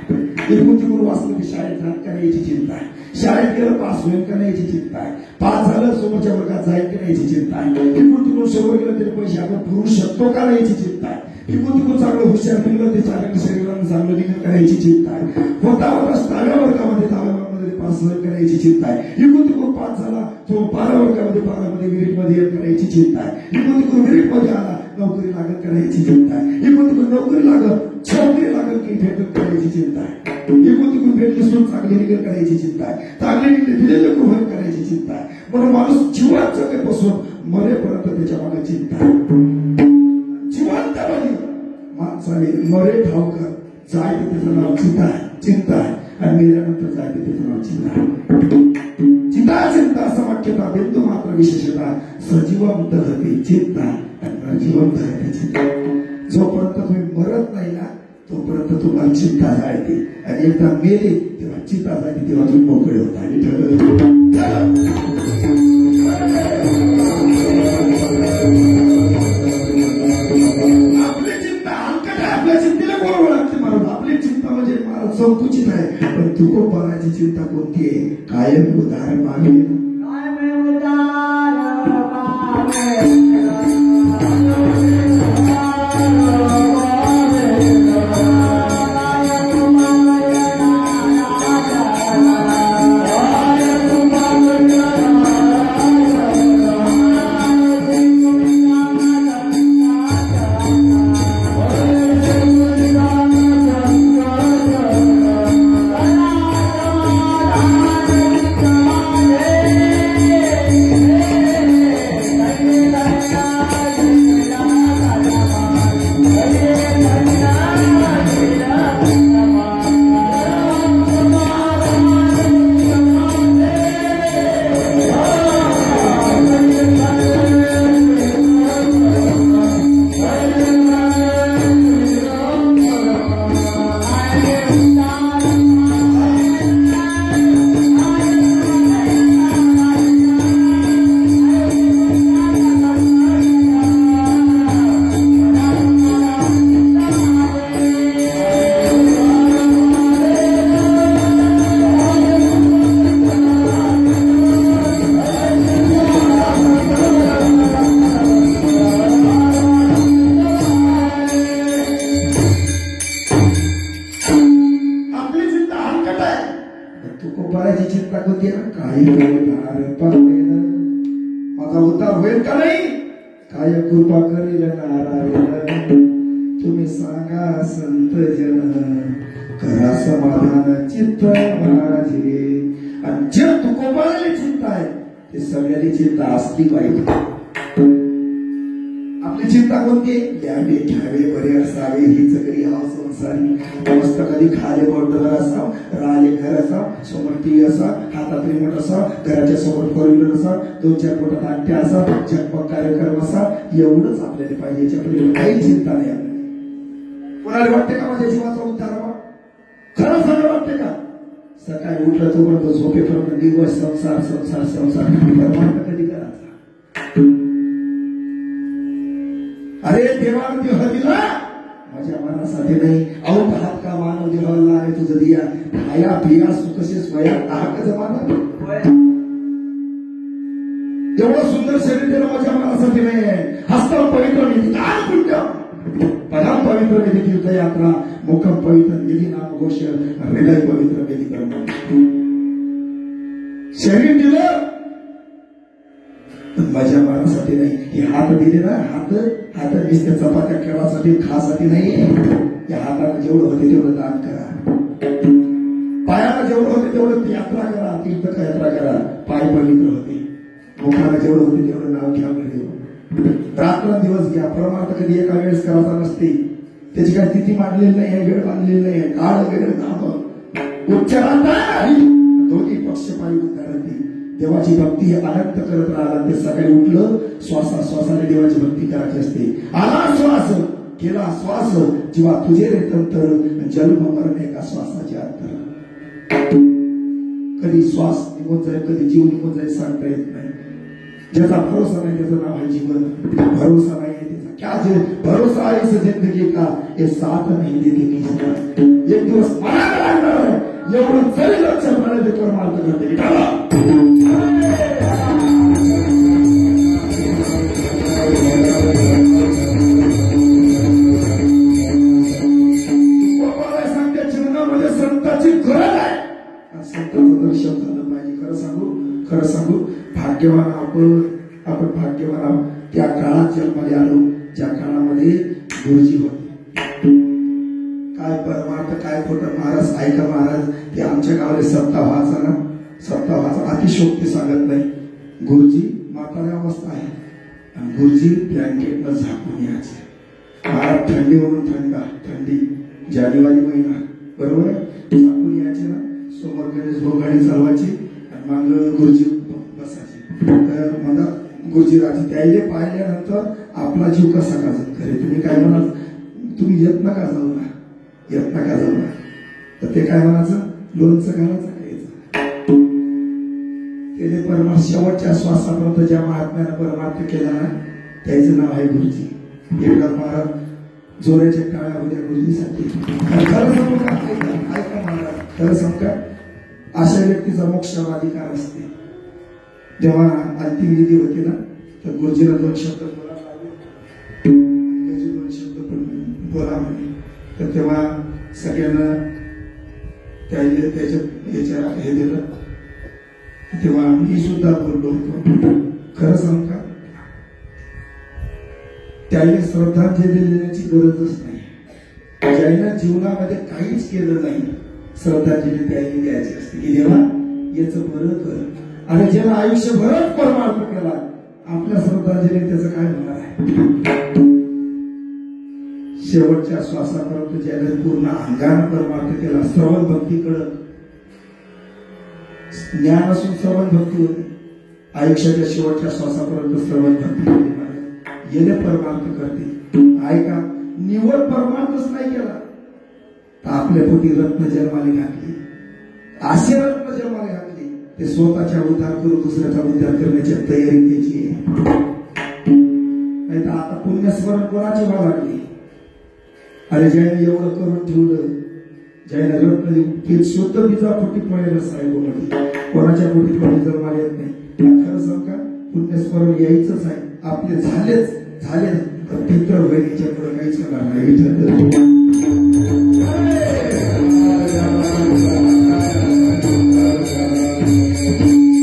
एकूण तिकडून वाचलं की शाळेत राहत करायची चिंता आहे. शाळेत गेलं पास होईल का नाही याची चिंता आहे. पास झालं समोरच्या वर्गात जाईल की नाही याची चिंता आहे. तिकडून तिकडून समोर गेलं तरी पैसे आपण पुरू शकतो का नाही याची चिंता आहे. तिकडून तिकडून चांगलं हुशार निघलं ते चांगलं शरीरानं चांगलं निघत करायची चिंता आहे. होता दहाव्या वर्गामध्ये 10व्या वर्गामध्ये पास करायची चिंता आहे. इकडून तिकडून पास झाला तो 12 वर्गामध्ये 12मध्ये विरीटमध्ये करायची चिंता आहे. इकडून तिकडून विरीटमध्ये आला नोकरी लागत करायची चिंता आहे. इकडून तिकडून नोकरी लागत छावणी लागत की भेटत करायची चिंता आहे. इकडून तिकडून भेटली सोडून चांगली निघत करायची चिंता आहे. चांगली निघली दिलेलं गृहण करायची चिंता आहे. म्हणून माणूस जिवंत जगेपासून मरेपर्यंत त्याच्या मागे चिंता आहे. जिवंतपणी माणसाने मरे ठाऊकर जाय तर त्याचं नाव चिंता आहे आणि मेल्यानंतर जाय तर त्याचं नाव चिंता आहे. चिंता समाख्यता बिंदू मात्र विशेषता सजीवम दहते चिंता आणि अजीवम दहते चिंता. जोपर्यंत तुम्ही मरत नाही ना तोपर्यंत तुम्हाला चिंता जायते आणि एकदा मेले तेव्हा चिंता जायते तेव्हा तुम्ही मोकळे होता. आपली चिंता हलकट आहे. आपल्या चिंतेला बरोबर लागते महाराज. आपली चिंता म्हणजे महाराज संकुचित आहे. पण तुकोबाराची चिंता कोणती आहे. कायम उदाहरण मागे माझा उद्धार होईल का नाही. काय कृपा करील नारायण तुम्ही सांगा संत जन करा समाधान चित्त माझे. आणि जे तुकोबाराची चिंता आहे ते सगळ्यांनी चिंता असली पाहिजे. आपली चिंता कोणती? यावे घ्यावे बरे असावे हीच करी हाव संसारी. मस्त कधी खाले मोठं घर असावं, राहिले घर असावं, समोर टी असा, हातात रिमोट असा, घराच्या समोर फोर व्हीलर असा, 2-4 पोटात आट्या असा, झगमग कार्यक्रम असा, एवढंच आपल्याला पाहिजे. याच्याकडे काही चिंता नाही आपल्याला. कोणाला वाटते का माझ्या जीवाचा उद्धार व्हावा? खरं सगळं वाटते का? सकाळी उठलं तोपर्यंत झोपेपर्यंत दिवस संसार संसार संसार परमार्थ कधी करायचा? अरे देवानं देह दिला माझ्या मनासाठी नाही. अहो हात का मानव देवाला आहे तुझं दिया खाया पिया सुखसे स्वया हाक जमाना. एवढं सुंदर शरीर दिलं माझ्या मनासाठी नाही. हस्तं पवित्र निधी दान पुण्य पदम पवित्र निधी तीर्थयात्रा मुखम पवित्र निधी नाम घोष हृदय पवित्र निधी कर्म. शरीर दिलं माझ्या मनासाठी नाही. हे हात दिले ना, हात नुसत्या चपात्या खेळासाठी खासाठी नाही. या हाताला जेवढं होते तेवढं दान करा. पायाला जेवढं होते तेवढं यात्रा करा, तीर्थयात्रा करा, पाय पवित्र होते. मुखाला जेवढं होते तेवढं नाव घ्या. रात्रंदिवस घ्या. परमार्थ कधी एका वेळेस करायचा नसते. त्याची काही तिथी मांडलेली नाही आहे, वेळ बांधलेली नाही आहे. काळ वगैरे नाम उच्चारांत दोन्ही पक्ष पायी उद्धार होते. देवाची भक्ती हे अनंत करत राहिला. ते सकाळी उठलं श्वासाने देवाची भक्ती करायची असते. आला श्वास केला श्वास जेव्हा तुझे रे तंतर जन्म मरण एका श्वासाचे अंतर. कधी श्वास निघून जाईल, कधी जीव निघून जाईल सांगता येत नाही. ज्याचा भरोसा नाही त्याचं नाव आहे जीवन. भरोसा नाही त्याचा क्या जे भरोसा आहे इस जिंदगी का ये साथ नहीं देती किसी. एक दिवस मरायला लागणार आहे एवढं जरी लक्षात मला ते परमार्थ करते. सांगते जीवनामध्ये संतांची गरज आहे. संतांचं दर्शन झालं पाहिजे. खरं सांगू भाग्यवान आपण भाग्यवान आहोत. त्या काळात जन्माला आलो ज्या काळामध्ये गुरुजी होते. काय परमार्थ काय खोटं महाराज ऐका. महाराज ते आमच्या गावाला सत्ता व्हायचा ना, सत्ता व्हायचा अतिशोक्ती सांगत नाही. गुरुजी म्हाताऱ्या अवस्था आहे आणि गुरुजी ब्लँकेटनं झाकून यायचे. महाराज थंडी म्हणून थंडी जानेवारी महिना बरोबर झाकून यायचे ना. समोर गणेश भाऊ गाडी चालवायची आणि माग गुरुजी बसायचे. तर मला गुरुजी राहते त्याला पाहिल्यानंतर आपला जीव कसा का खरे. तुम्ही काय म्हणाल, तुम्ही येत नका जाऊ ना, येत नका जाऊ ना. तर ते काय म्हणायचं, लोणचं घालायचं खायचं. त्याने परमार्थ शेवटच्या श्वासापर्यंत ज्या महात्म्यानं परमार्थ केला ना त्याचं नाव आहे गुरुजी. एकदा महाराज जोराच्या टाळ्या होत्या गुरुजीसाठी. खरं सांगू का, ऐका महाराज, खरं सांगू का, अशा व्यक्तीचा मोक्षाला अधिकार असते. जेव्हा अंतिम विधी होती ना तर गुरुजीला 2 शब्द बोला लागले. 2 शब्द पण बोला म्हणे. तर तेव्हा सगळ्यांना त्याच्या हे दिलं. तेव्हा मी सुद्धा बोललो होतो. खरं सांगू का, त्याला श्रद्धांजली देण्याची गरजच नाही. ज्यानं जीवनामध्ये काहीच केलं नाही श्रद्धांजली त्याला द्यायची असते की देवा याचं बरं कर. आणि ज्यानं आयुष्यभरच परमार्थ केला आपल्या श्रद्धांजली त्याचं काय होणार आहे. शेवटच्या श्वासापर्यंत ज्याने पूर्ण अंगाने परमार्थ केला. श्रवण भक्तीकडं ज्ञान असून श्रवण भक्ती होती. आयुष्याच्या शेवटच्या श्वासापर्यंत श्रवण भक्ती होती. येणे परमार्थ करते. ऐका, निवड परमार्थच नाही केला तर आपल्या पोटी रत्न जन्माने घातली. असे रत्न जन्माने घातली ते स्वतःच्या उद्धार करून दुसऱ्याचा उद्धार करण्याची तयारी त्याची आहे. नाही तर आता पुण्यस्मरण कोणाची व्हावं लागली. अरे ज्याने एवढं करून ठेवलं, ज्याने रत्न शुद्ध बीजा पोटी पडेल साहेब कोणाच्या पोटी पडे जन्माला येत नाही. खरं सांग का, पुण्यस्मरण यायचंच आहे. आपले झाले तर पितर बहिणीच्या पुढे काहीच करणार नाही.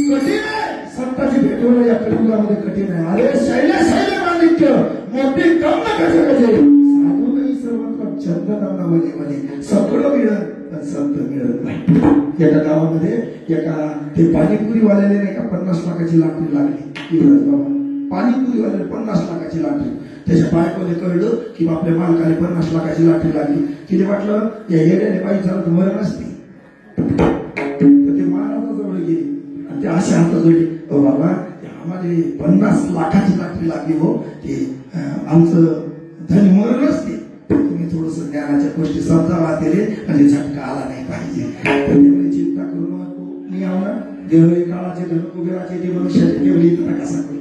कठीण आहे संतांची भेट होणं या कलियुगामध्ये कठीण आहे. अरे शैले माणिक्य मोठी कम कसे साधू नाही सर्वत्र चंदन म्हणे सगळं मिळत पण संत मिळत नाही. एका गावामध्ये एका ते पाणीपुरीवाल्याने नाही का 50 लाखाची लॉटरी लागली युवराज बाबा. पाणीपुरीवाल्याने 50 लाखाची लॉटरी. त्याच्या बायकोने कळलं की आपल्या मालकाने 50 लाखाची लॉटरी लागली. तिने वाटलं या येड्याने बाई झालं तर मरण असते. तर ते महाराजाजवळ गेले आणि ते असे हात जोडले, ओ बाबा आम्हाला 50 लाखाची लॉटरी लागली हो, ते आमचं धन मरण असते. तुम्ही थोडस ज्ञानाच्या गोष्टी समजावा दिले आणि झटका आला नाही पाहिजे. तर ते चिंता करू नको, मी आव्हा देवळी काळाचे धन कुबेराचे ते मनुष्याचे देवळी कसा करू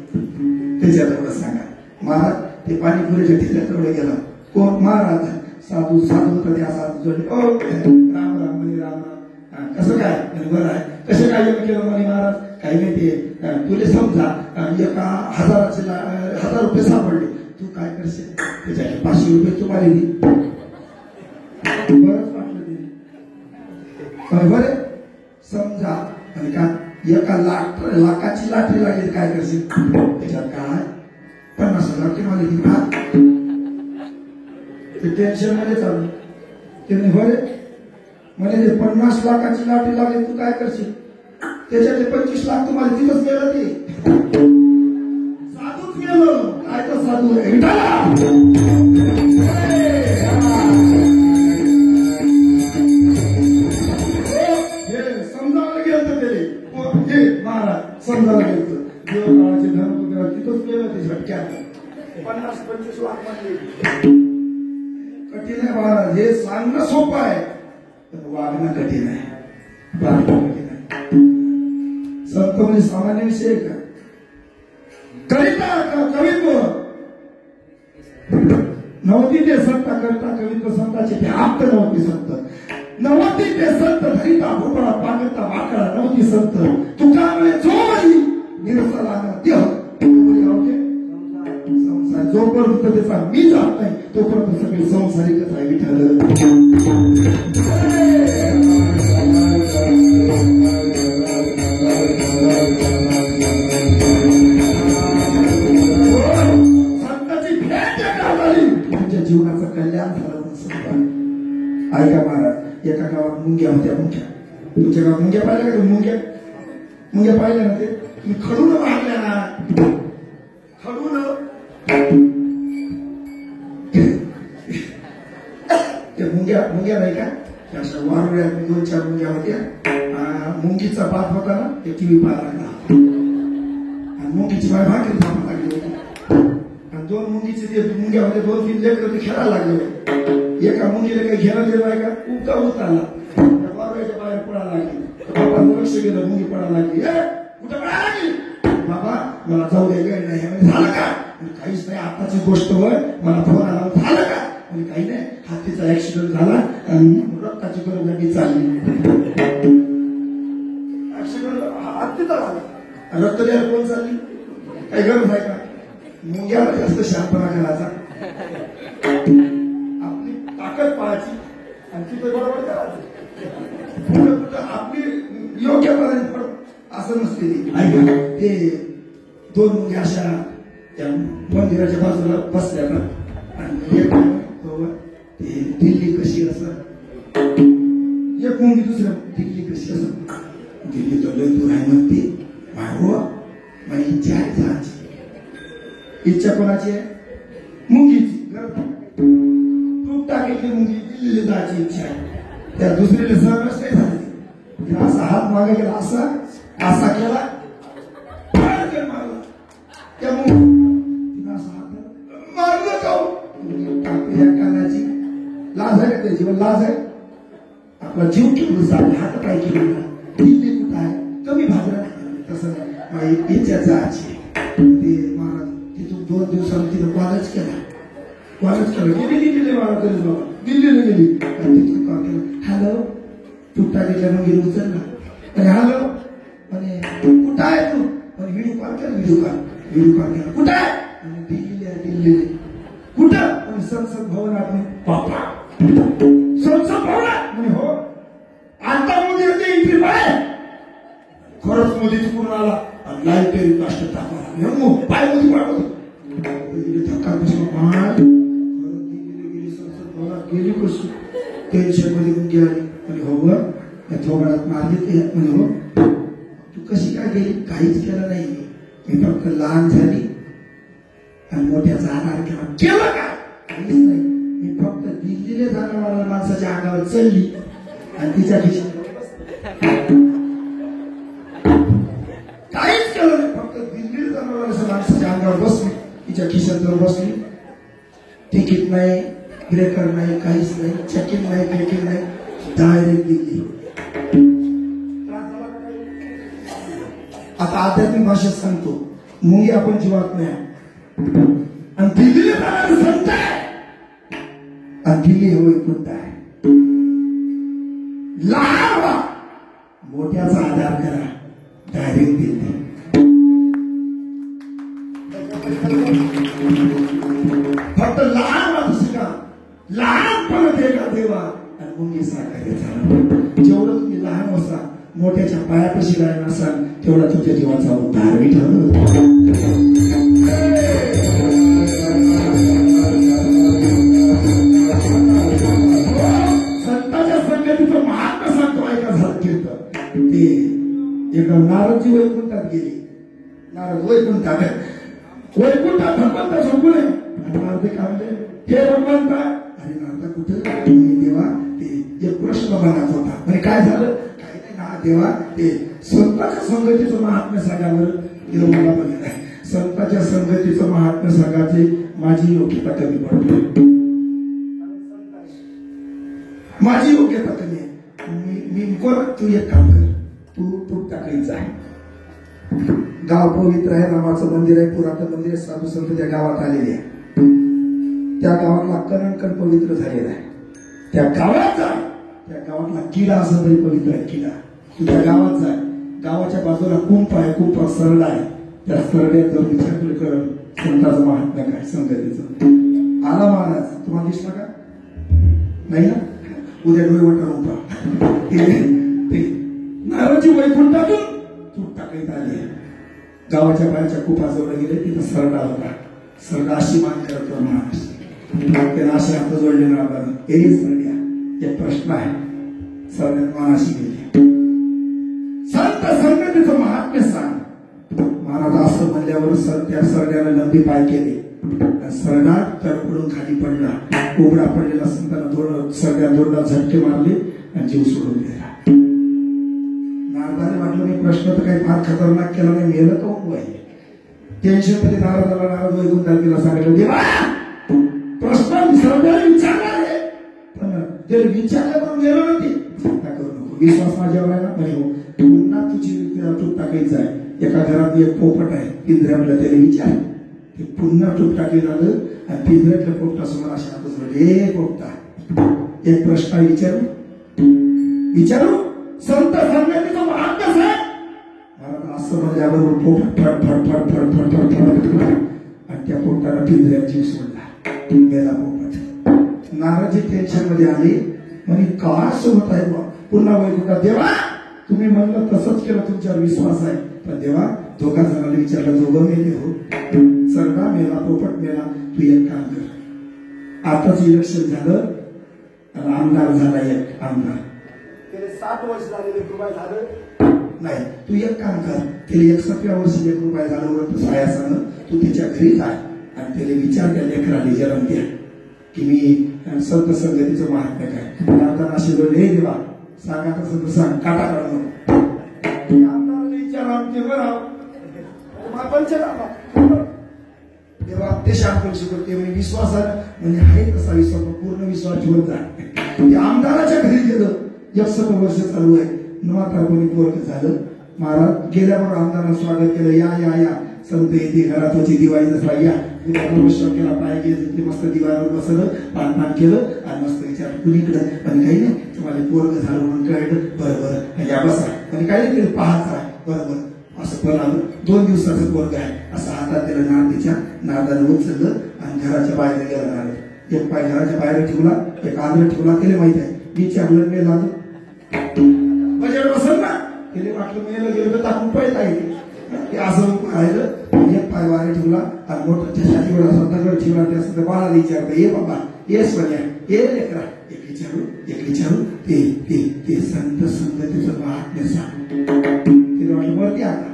त्याच्या तेवढं सांगा. महाराज ते पाणीपुरीच्या ठिकाणी गेला. कोण? महाराज. साधू होता त्या साधू जोडले, ओ राम राम म्हणे, राम राम. कसं काय? बरं आहे. कसं काय केलं म्हणे महाराज? काही नाही, ते तुला समजा एका 1000 रुपये सापडले, तू काय करशील? त्याच्याकडे 500 रुपये तुम्हाला दे. बरंच वाटलं ते. बरोबर आहे. समजा आणि का एका लाखाची लॉटरी लागेल, काय करशील? त्याच्यात काय 50,000 तुम्हाला दे. ते टेन्शन मध्ये चालू. ते बरे म्हणजे 50 लाखाची लॉटरी लागेल, तू काय करशील? त्याच्यातले 25 लाख तुम्हाला तिथंच गेलं. ते साधूच गेलं. काय तर साधू समजावलं गेलं. ते महाराज समजावलं गेलं. देवकाळाचे धर्म तिथंच गेलं. ते झटक्यात 50-25 लाख मध्ये कठीण आहे महाराज. हे सांगणं सोपं आहे पण वागणं कठीण आहे. संत म्हणजे सामान्य विषय का? कविता कवित्व नव्हती ते संत करता कवित्व संताचे ते आप्त नव्हती संत. नव्हती ते संत धरिता भोपळा पागता वाकडा नव्हती संत. तुकामुळे जोही निरसला देह संसार. जोपर्यंत त्याचा मी जात नाही तोपर्यंत सगळे संसारिकच आहे. विठ्ठल जीवनाचं कल्याण झालं नसतं. ऐका महाराज, एका गावात मुंग्या होत्या. तुमच्या गावात मुंग्या पाहिल्या का? मुंग्या पाहिल्या ना? ते तुम्ही खडून मारल्या ना? खडून ते मुंग्या नाही का? अशा वारुळ्या 2-4 मुंग्या होत्या. मुंगीचा बाप होता ना, ते टीव्ही पाहायला लागला आणि मुंगीची बाय भाकरी थांबा लागली होती. 2 मुंगीचे जे मुंग्या होते 2-3 लेकर ते खेळायला लागले. एका मुंगीला काही घेणं दिलं नाही का? उठता आला वारुळ्याच्या बाहेर पडायला लागली. बाबांचं लक्ष गेलं, मुंगी पडायला लागली. कुठं पडायला लागली? बाबा मला जाऊ दे, वेळ नाही. झालं का? काहीच नाही, आताची गोष्ट होय. मला फोन आला, झालं का? म्हणजे काही नाही, हातीचा ऍक्सिडेंट झाला आणि रक्ताची गरज लागली, चालली. ऍक्सिडेंट हत्तीचा झाला, रक्त द्यायला कोण चालली? काही गरज आहे का? मुंग्याला जास्त शांतपणा करायचा, आपली ताकद पाहायची आणि तिथे बरोबर करायचं. आपली योग्य पद्धतीने असं नसते. ऐका, ते 2 मुंग्या अशा त्या मंदिराच्या बाजूला बसल्या ना, आणि एक ते दिल्ली कशी असं, एक मुंगी दुसऱ्या दिल्ली कशी असं. दिल्ली तर लय दूर आहे म्हणते. माझी इच्छा आहे जायची. इच्छा कोणाची आहे? मुंगीची. तूप टाकायची मुंगी, दिल्लीला जायची इच्छा आहे. त्या दुसरीला सहनच नाही झाली. असा हात मागे गेला, असा केला, मारला. त्या मुंगी असा हात मारलं का? टाकल्या कानाची लाज आहे का? त्याची लाज आहे. आपला जीव केवढं जाते, हात काय केलं. दिल्ली कुठं आहे? कमी भाजला नाही. तसं नाही, माझी इच्छा जायची. ते महाराज तिथून 2 दिवसांनी तिथं कॉलेज केलं. दिल्लीला महाराज तरी बाबा दिल्लीला गेली. तिथून कॉल केला, हॅलो, तुटता गेल्या मग गेली उचलला. अरे हॅलो, आणि कुठं आहे तू? व्हिडिओ कॉल केला. कुठं आहे? दिल्लीला. कुठं? संसद भवनात. बापा, संसद भवनात? म्हणे हो. आता मोदी होते एंट्री पाय. खरंच मोदी चुकून आला आणि लाईट राष्ट्र टाकला. पाय मोदी पाडतो. धक्का बसला. खरंच दिल्लीला गेली, संसद भवनात गेली. कशी टेन्शन मध्ये मुंगी आली. म्हणे हो ग, या थोबाडात मारली ते. म्हणे हो, काहीच केलं नाही मी फक्त लहान झाली आणि मोठ्याचा आधार केला. केलं काय? काहीच नाही. मी फक्त दिल्लीला जाणाऱ्या माणसाच्या अंगावर चढली आणि तिच्या खिशात काहीच केलं नाही. फक्त दिल्लीला जाणाऱ्या माणसाच्या अंगावर बसली, तिच्या खिशात जाऊन बसली. तिकीट नाही, ब्रेकर नाही, काहीच नाही, चेकिंग नाही, पेकिंग नाही, डायरेक्ट दिल्ली. आता आध्यात्मिक भाषेत सांगतो, मुंगी आपण जीवात नाही आणि दिल्लीला जाणारे संत आहे आणि दिल्ली हे वैकुंठ आहे. लहान व्हा, मोठ्याचा आधार करा, डायरेक्ट दिल्ली. फक्त लहान व्हा, शिका, लहानपणात एका देवा आणि मुंगी साकार्य झाला. जेवढं तुम्ही लहान असा, मोठ्याच्या पायापाशी राहिला असाल, तेवढा तुमच्या जीवाचा उद्धार मी ठरवतो. संतांच्या संगतीचं महात्मा सांगतो, ऐका झालं कीर्तन. ते एका नारदजी वैकुंठात गेली. नारद वैकुंठात भगवंता झोपू नये. आणि नारद काय म्हणले, हे भगवंता. अरे नारदा कुठे देवा? ते एक प्रश्न मनात होता. म्हणजे काय झालं? तेव्हा ते संतांच्या संगतीचं महात्म्य सांगावर देव मला म्हणत आहे. संतांच्या संगतीचं महात्म्य सांगायचे माझी योग्यता कमी पडते, माझी योग्यता कमी आहे. मी कोण? तू एक काम कर, तू टाकायचं आहे. गाव पवित्र आहे, रामाचं मंदिर आहे, पुरातन मंदिर आहे, साधू संत त्या गावात आलेले आहे. त्या गावातला कणकण पवित्र झालेला आहे. त्या गावात जा, त्या गावातला किडा असं तरी पवित्र आहे. किडा तुझ्या गावात जाय, गावाच्या बाजूला कुंप आहे, कुंप सरळ आहे. त्या सरड्यात जर विचारलं कर संतांचं महात्म्य काय, संगतीचं. आला महाराज, तुम्हाला दिसला का? नाही ना? उद्या डोळे वाटारून पहा. नारदजी वैकुंठातून तूट टाकायत आले. गावाच्या बाहेरच्या कुपाजवळ गेले, तिथं सरडा होता. सरडा अशी मान करतो महाराज, त्याला असे हात जोडले नारदानं. हे सरड्या, एक प्रश्न आहे. सरड्यात मान अशी गेली. संत संगतीचं महात्म्य सांग. महाराज असं म्हणल्यावर त्या सरड्यानं लंबी पाय केले. सरडा तडपडून खाली पडला. उघडा पडलेला संतांना सरड्या जोरदार झटके मारले आणि जीव सोडून दिला. नारदाने म्हटलं, मी प्रश्न तर काही फार खतरनाक केला नाही, मेलं तो आहे. टेन्शन मध्ये नारद वैकुंठात गेला. सांगितलं, देवा प्रश्न सरड्याने विचारला आहे, पण ते विचारल्यावर गेलो नव्हती. चिंता करू नको, विश्वास माझ्यावर आहे ना. म्हणजे पुन्हा तुझी तूप टाकायचं आहे. एका घरात एक पोपट आहे, पिंजऱ्यातला त्याला विचार. ते पुन्हा तूप टाकी झालं आणि पिंजऱ्यातल्या पोपटासमोर अशा हातच म्हणले, हे पोपटा, एक प्रश्न विचारू. संत संगतीचं महात्म्य सांग. मला असं म्हणल्याबरोबर पोपट फड फड फड फड फड फड फड आणि त्या पोपटाला पिंजऱ्यात जीव सोडला. गेला पोपट. नारदजी टेन्शन मध्ये आले. म्हणे काय सोबत आहे बा? पुन्हा वैकुंठात, देवा तुम्ही म्हणलं तसंच केलं, तुमच्यावर विश्वास आहे. पण देवा दोघा जणांना विचारलं, दोघं मेले हो. सरडा मेला, पोपट मेला. तू एक काम कर, आताच इलेक्शन झालं आणि आमदार झाला एक आमदार. त्याला 7 वर्ष झाले, ₹1 झालं नाही. तू एक काम कर, त्याला 61व्या वर्षी ₹1 झालं वर सायासानं तू त्याच्या घरी जाय आणि त्याला विचार, त्या लेकराला जन्म द्या की मी संत संगतीचं महात्म्य काय. नारदाना अशी बोलले, हे देवा सांगा तसं तर सांग, काटा काढून देवा ते शांत शिकवते. म्हणजे विश्वासात म्हणजे आहे तसा विश्वास, पूर्ण विश्वास ठेवत जाय. आमदाराच्या घरी गेलं, 61 वर्ष चालू आहे, 9 तारखेला पोरग झालं. महाराज गेल्यावर आमदारांना स्वागत केलं. या संत येते, घरात होती, दिवाळी दसरा या. नमस्कार केला, पाय गेले, मस्त दिवाळीवर बसलं, पान केलं आणि मस्त विचार कुणीकडं. पण काही नाही, तुम्हाला पोरग झालं म्हणून कळलं. बरोबर या बसा. पण काही नाही, पाहायचं आहे. बरोबर असं पण आलं. 2 दिवसाचं पोरग आहे. असं हातात त्याला नारदीच्या नारदानं उचललं आणि घराच्या बाहेर गेला. नारद एक पाय घराच्या बाहेर ठेवला, एक आंध्र ठेवला. त्याला माहित आहे विचारलं मेला बजेट बसल ना. त्याला वाटलं मेलं गेलं तर टाकून पैसा येईल. असं राहिलं. एक पाय बाहेर ठेवला आणि मोठ्या छातीवर असा दगड ठेवला. त्या बाळाला विचारलं, ये बाबा येस बन्या, ये लेकरा. एक विचारू ते संत संगतीचं महात्म्य सांग. तिला वाटलं वरती आता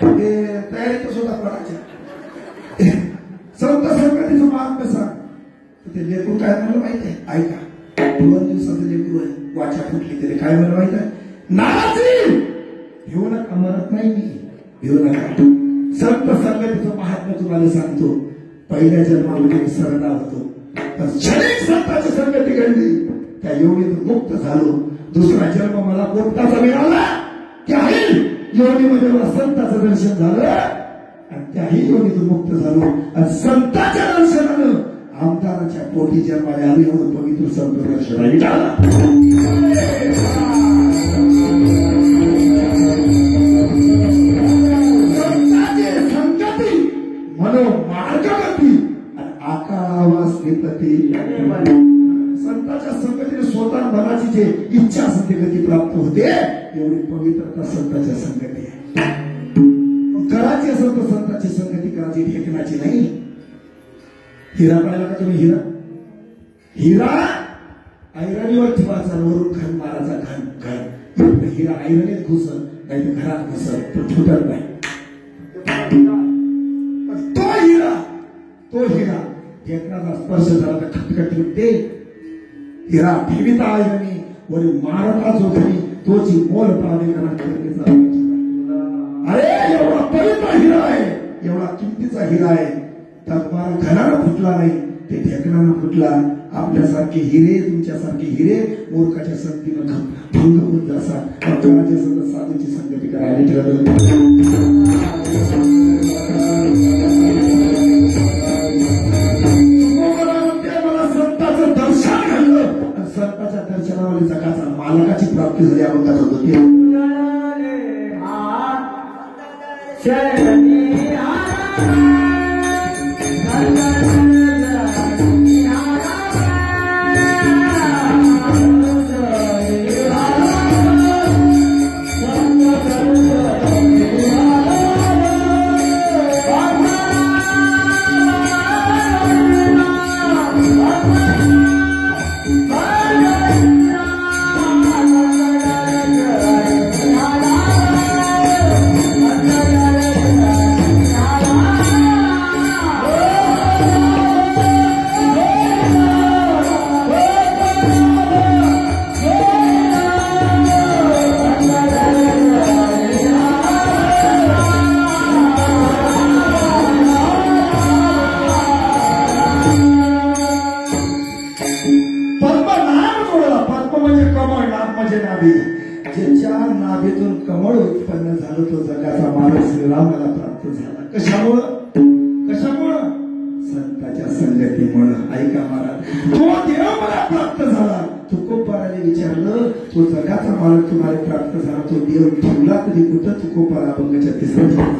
ते तयारीत सुद्धा करायचे संत संगतीचं महात्म्य सांग ते लेकरू काय म्हणलं माहित आहे ऐका 2 दिवसाचं लेकरू आहे वाचा फुटली तरी काय म्हणलं माहित आहे नाराजी भिवू नका म्हणत नाही मी भिवू नका संत संगतीचं महात्म्य तुम्हाला सांगतो पहिल्या जन्मामध्ये मी सरला होतो पण क्षणिक संताची संगती घडली त्या योनीतून मुक्त झालो दुसरा जन्म मला पोपटाचा मिळाला त्याही योनीमध्ये मला संताचं दर्शन झालं आणि त्याही योनीतून मुक्त झालो आणि संताच्या दर्शनानं आमदाराच्या पोटी जन्माला आली एवढं पवित्र संत दर्शनाने झाला संताची संगती मनो मार्गगती आणि आकावा श्रीपती संताच्या संगतीने स्वतः मनाची जे इच्छा असते गती प्राप्त होते एवढी पवित्रता संताच्या संगती आहे करायची असेल तर संताची संगती करायची ठेकण्याची नाही हिरा पाहिला का तुम्ही हिरा ऐरणीवर ठेवायचा वरून खण मारायचा घन हिरा ऐरणीत घुसल नाही तर घरात घुसल तो फुटत नाही तो हिरा फेकण्याचा स्पर्श झाला तर खटखट निघते हिरा ठेविता ऐरणी वरील मारता जो घरी तोची मोल पावे करा अरे एवढा पवित्र हिरा आहे एवढा किमतीचा हिरा आहे तकमार घरानं फुटला नाही ते ठेकणानं फुटला आपल्यासारखे हिरे तुमच्यासारखे हिरे मूर्खाच्या संगतीनं भंग होत जातात अवताराच्या संत साधूची संगती करायला ठरवलं संताच्या दर्शनामध्ये जगाचा मालकाची प्राप्ती झाली आपण त्यात होतो ज्याच्या नाभीतून कमळ उत्पन्न झालं तो जगाचा माणूस श्रीरामाला प्राप्त झाला कशामुळं संताच्या संगतीमुळं ऐका महाराज तो देव मला प्राप्त झाला तुकोबाराने विचारलं तो जगाचा मालक तुम्हाला प्राप्त झाला तो देव ठेवला तरी कुठं तुकोबारा अभंगाच्या तिसऱ्या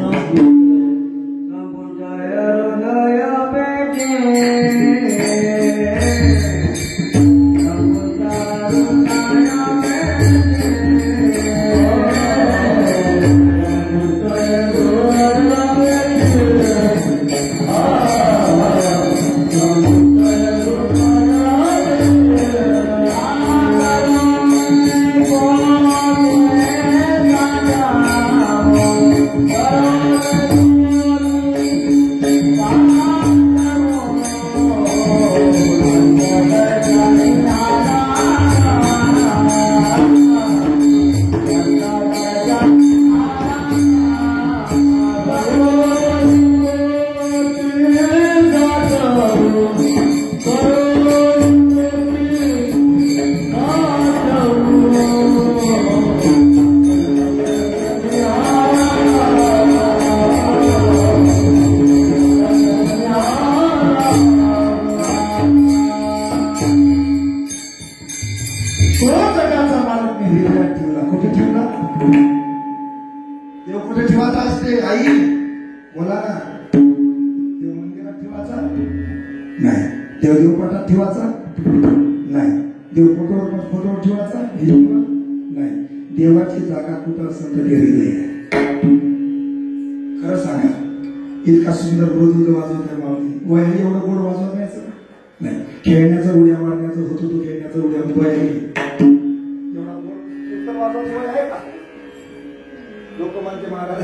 देव कुठे ठेवायचा असते आई बोला ना देव मंदिरात ठेवायचा नाही देव देवपटात ठेवायचा नाही देव फोटोवर ठेवायचा नाही देवाची जागा कुठं असेल तर हृदय खरं सांगा इतका सुंदर मृदुंग वाजवत माऊली वय एवढं गोड वाजवायचं नाही खेळण्याचा उड्या मारण्याचं होतो तो खेळण्याचा उड्या वय एवढा गोड कीर्तन वाजवायचं वय आहे का लोक म्हणते महाराज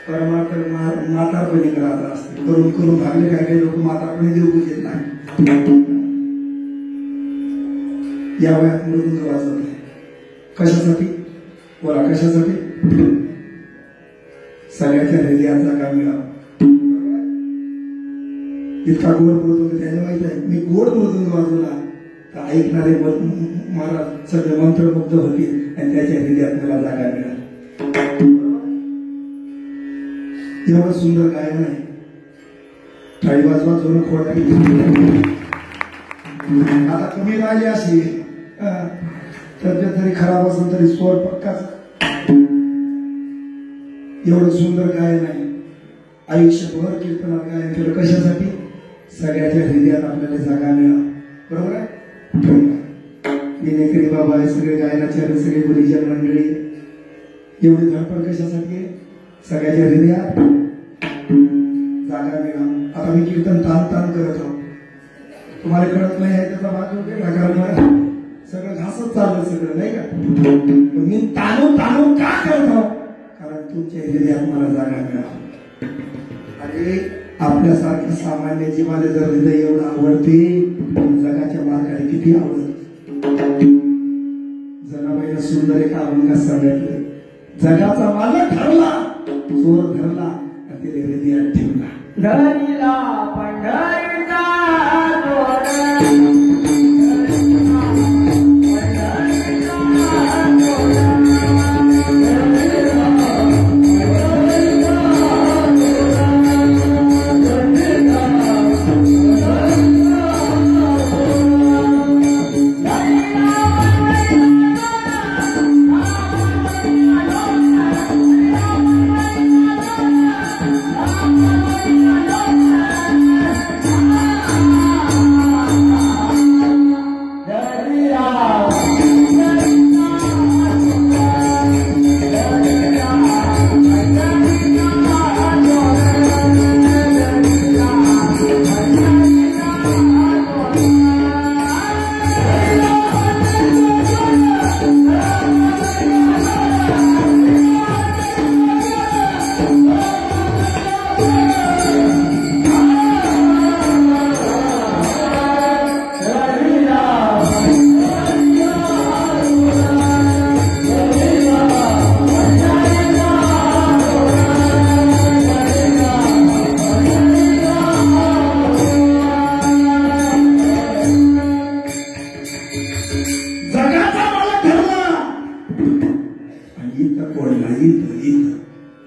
परमात्मा म्हातारपणी करायचा असते. करून करून भागले काय काही लोक म्हातारपणी देऊ पूजेत नाही. या वयात मृदुंग वाजवत आहे. कशासाठी? बोला कशासाठी? सगळ्याच्या हृदयात जागा मिळावा. इतका गोड मृदुंग त्याने माहित आहे, मी गोड मृदुंग वाजवला तर ऐकणारे महाराज सगळे मंत्रमुग्ध होतील आणि त्याच्या हृदयात मला जागा मिळाली. एवढं सुंदर गायन आहे. टाळी वाजवा जोर खोड. आता कमी राहिली अशी तब्येत जरी खराब असेल तरी स्वर पक्काच. एवढं सुंदर गायन आहे. आयुष्यभर कीर्तनात गायन केलं कशासाठी? सगळ्याच्या हृदयात आपल्याला जागा मिळा. बरोबर आहे. मी नेकरी बाबा आहे, सगळे गायनाचार्य, सगळे गुरुजन मंडळी. एवढी धडपड कशासाठी आहे? सगळ्याच्या हृदयात जागा मिळा. आता मी कीर्तन ताण ताण करत आहोत. तुम्हाला कळत नाही आहे त्याचा भाग वगैरे कारण सगळं घासच चाललं सगळं नाही का. मी ताणून ताणून का करत आहोत? कारण तुमच्या हृदयात मला जागा मिळा. अरे आपल्यासारख्या सामान्य जीवाला जर हृदय एवढं आवडते, जगाच्या मार्गाने किती आवडत. जनाबाईला सुंदर एका अभंगात सांगितलं, जगाचा मालक ठरला, चोर धरला आणि त्याने हृदयात ठेवला. धरिला पंढरीचा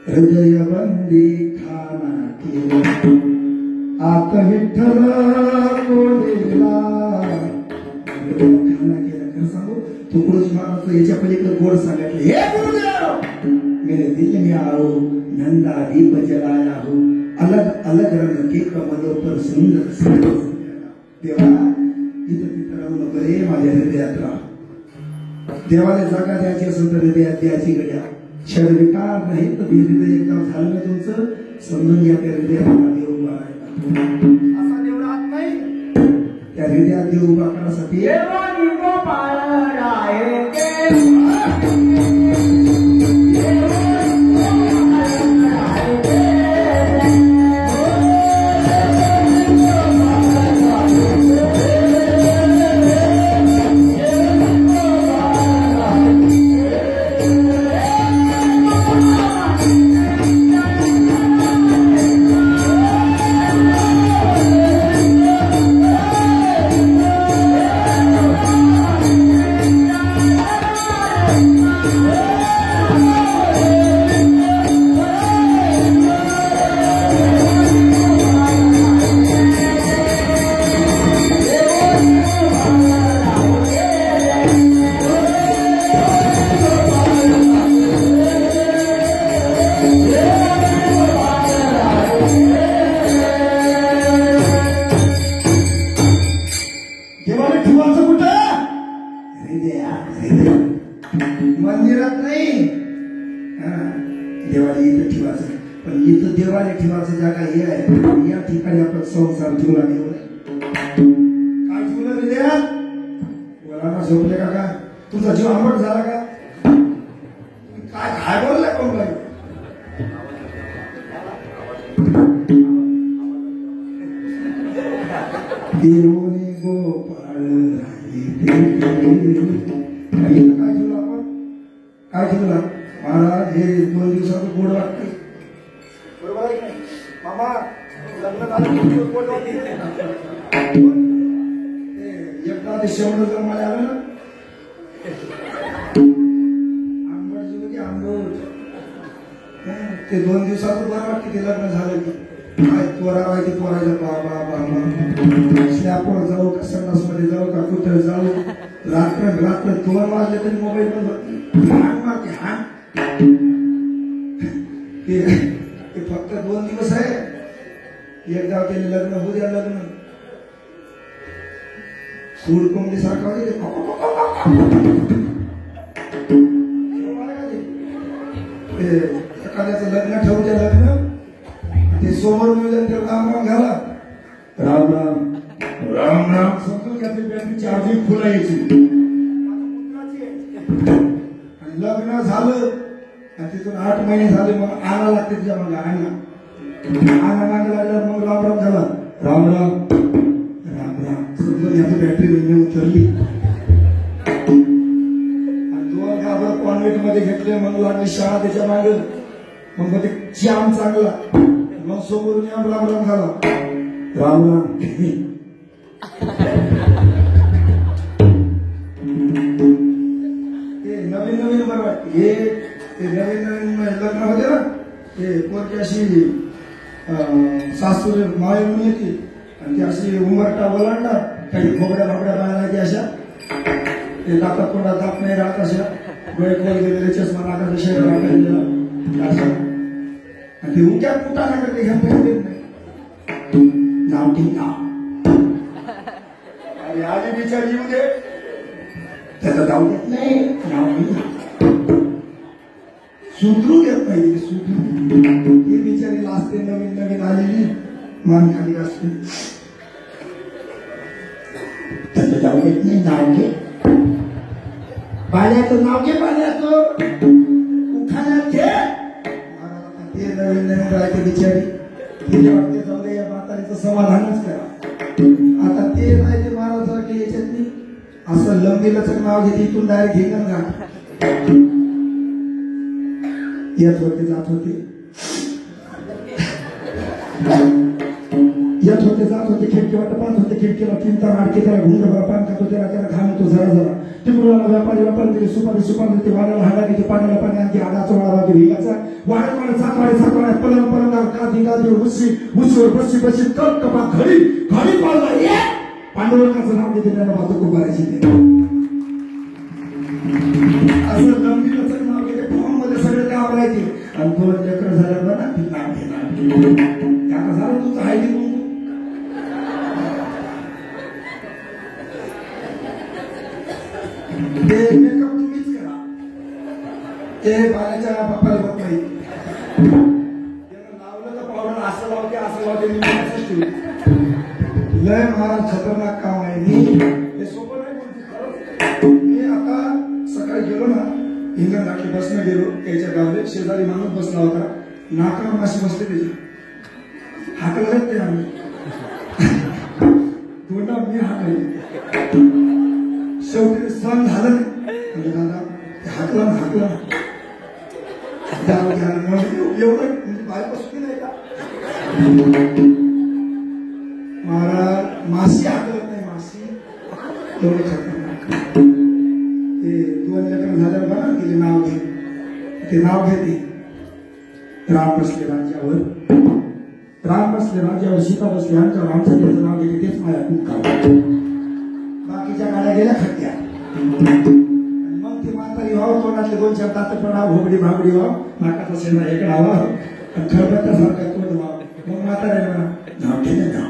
हृदय बंदी खाना केला आता विठ्ठल कोणीला खाना केला. खरं सांगू तुकडोजी महाराज याच्या पलीकडे गोड सांगितलं, हे गुरुदेव मेरे दिल में आओ नंदा दीप जलाया हो अलग अलग रंग के कमलों पर सुंदर. देवा इथं तिथं राहू नको रे, माझ्या हृदयात राहा. देवाला जागा द्यायची असेल तर हृदयात द्यायची गड्या. क्षणविकार नाही तर हृदय एकदम झालं ना तुमचं, समजून घ्या त्या हृदयात देव उभा राहिला. असा देव राहत नाही. त्या हृदयात देव उभा करण्यासाठी मंदिरात नाही. देवाला इथं ठेवायचं, पण इथं देवाला ठेवायचं जागा हे आहे. या ठिकाणी आपण संसार ठेवला देव काय ठेवलं हृदयात? बोला ना, झोपले का? काय तुझा जीव आंबट झाला का? काय काय बोललाय कोण? देवने गोपाळ काय ठेवलं आपण काय ठेवलं महाराज हे 2 दिवसाचं गोड वाटते बरोबर आहे की नाही मामा लग्न झालं गोड वाटते एकदा ते शेवण जर मला आलं ना आंबट जीव की आंबट ते 2 दिवसाचं बरं वाटते ते लग्न झालं की काय त्वरा माहिती त्वरायचं बाबा बाबा स्लॅपवर जाऊ का संडास मध्ये जाऊ का कुठं जाऊ रात्र 2 वाजले तरी मोबाईल बंद हाण मारते हाण ते फक्त 2 दिवस आहे एकदा त्याने लग्न होऊ द्या लग्न सूड कोंबडी सारखा एखाद्याचं लग्न ठेवू द्या लग्न ते समोर मिळेल ते राम राम घाला राम राम राम राम समजून घ्या बॅटरी चार्जिंग फुल यायची लग्न झालं आणि तिथून 8 महिने झाले मग आणा लागते तुझ्या मग आणा मागे लागल्यावर मग राम राम झाला राम राम राम राम समजून घ्या बॅटरी म्हणजे उतरली आणि 2 गाभर कॉन्व्हेंट मध्ये घेतले मग लागली शाळा त्याच्या मागे मग ते जाम चांगला मग समोरून राम राम झाला राम राम ते नवीन बरं वाटते हे ते नवीन लग्न होते ना ते पोरकी अशी सासूर मावे म्हणून येते आणि ती अशी उमरटा ओलांडणार काही खोबड्या बाळाला ती अशा ते दातात कोणाला दात नाही राहत अशा डोळे खोल गेलेले चष्मा नाकाचा शरीर वाटायला अशा आणि ते उक्या कुठा करते घ्या नाही नाव ठीक आणि आधी विचार येऊ दे त्याचा जाऊ देत नाही नाव सुधरू देत नाही सुधरू ही बिचारी लाजते नवीन आलेली मान खाली असते त्याचं जाऊ देत नाही नाव घे पाण्याचं नाव घे पाण्याचं उखाण्यात घे ते नवीन राहते बिचारी तिथे वाटते जाऊ दे या म्हातारीचं समाधानच करा आता ते नाही ते महाराजांसारखे याच्यात नाही असं लंबीलचक नाव घेते इथून डायरेक्ट घेणं का येत होते जात होते जात होते खिडकी वाटत पाहत होते खिडकीला 3 तार आडके त्याला घुंग पान खातो त्याला घाम येतो जरा तिकडून व्यापारी दिले सुपारी ते वाड्याला हाडा घेते पाण्याला पाणी आणखी आडाचा वाडा भिगाचा वाड्यात सातवाडे पलंग गादी उशीवर बशी कप कपा घडी पाळला पांडुरंगाचं नाव घेते त्याला वाहतूक उभारायची ते असं गंभीरच नाव घेते फॉर्म मध्ये सगळे नाव राहायचे आणि 2 लेकर झाल्यावर ना ती नाव घेणार त्याला झालं तुझं हायली तू ते मेकअप तुम्हीच करा ते बाळाच्या बाप्पाला बघ नाही लावलं तर पावडर असं लावते लय महाराज खतरनाक काम आहे हे सोपं नाही मी आता सकाळी गेलो ना इंगण घाटली बसनं गेलो त्याच्या गावले शेजारी माणूस बसला होता नाकावर माशी बसले त्याची हाकला ते आम्ही तोंडा मी हाकले शेवटी सण झालं म्हणजे दादा हाकला एवढं म्हणजे बायपासून नाही का महाराज मासी हाकलत नाही मासी एवढं खतरनाक ते 2 लेकर झाल्यावर बघा तिथे नाव घे ते नाव घेते राम बसले राज्यावर सीता बसले आमच्यावर आमचं त्याचं नाव घेते तेच माझ्या खूप काम बाकीच्या गाड्या गेल्या खट्ट्या मग ती म्हातारी व्हावं तोंडातले 2-4 दात पडावं भोगडी भागडी व्हावं नाकाचा शेंडा इकडे हवा खरबत्यासारखा तोंड व्हावं मग म्हातारी म्हणा नाव घे नाव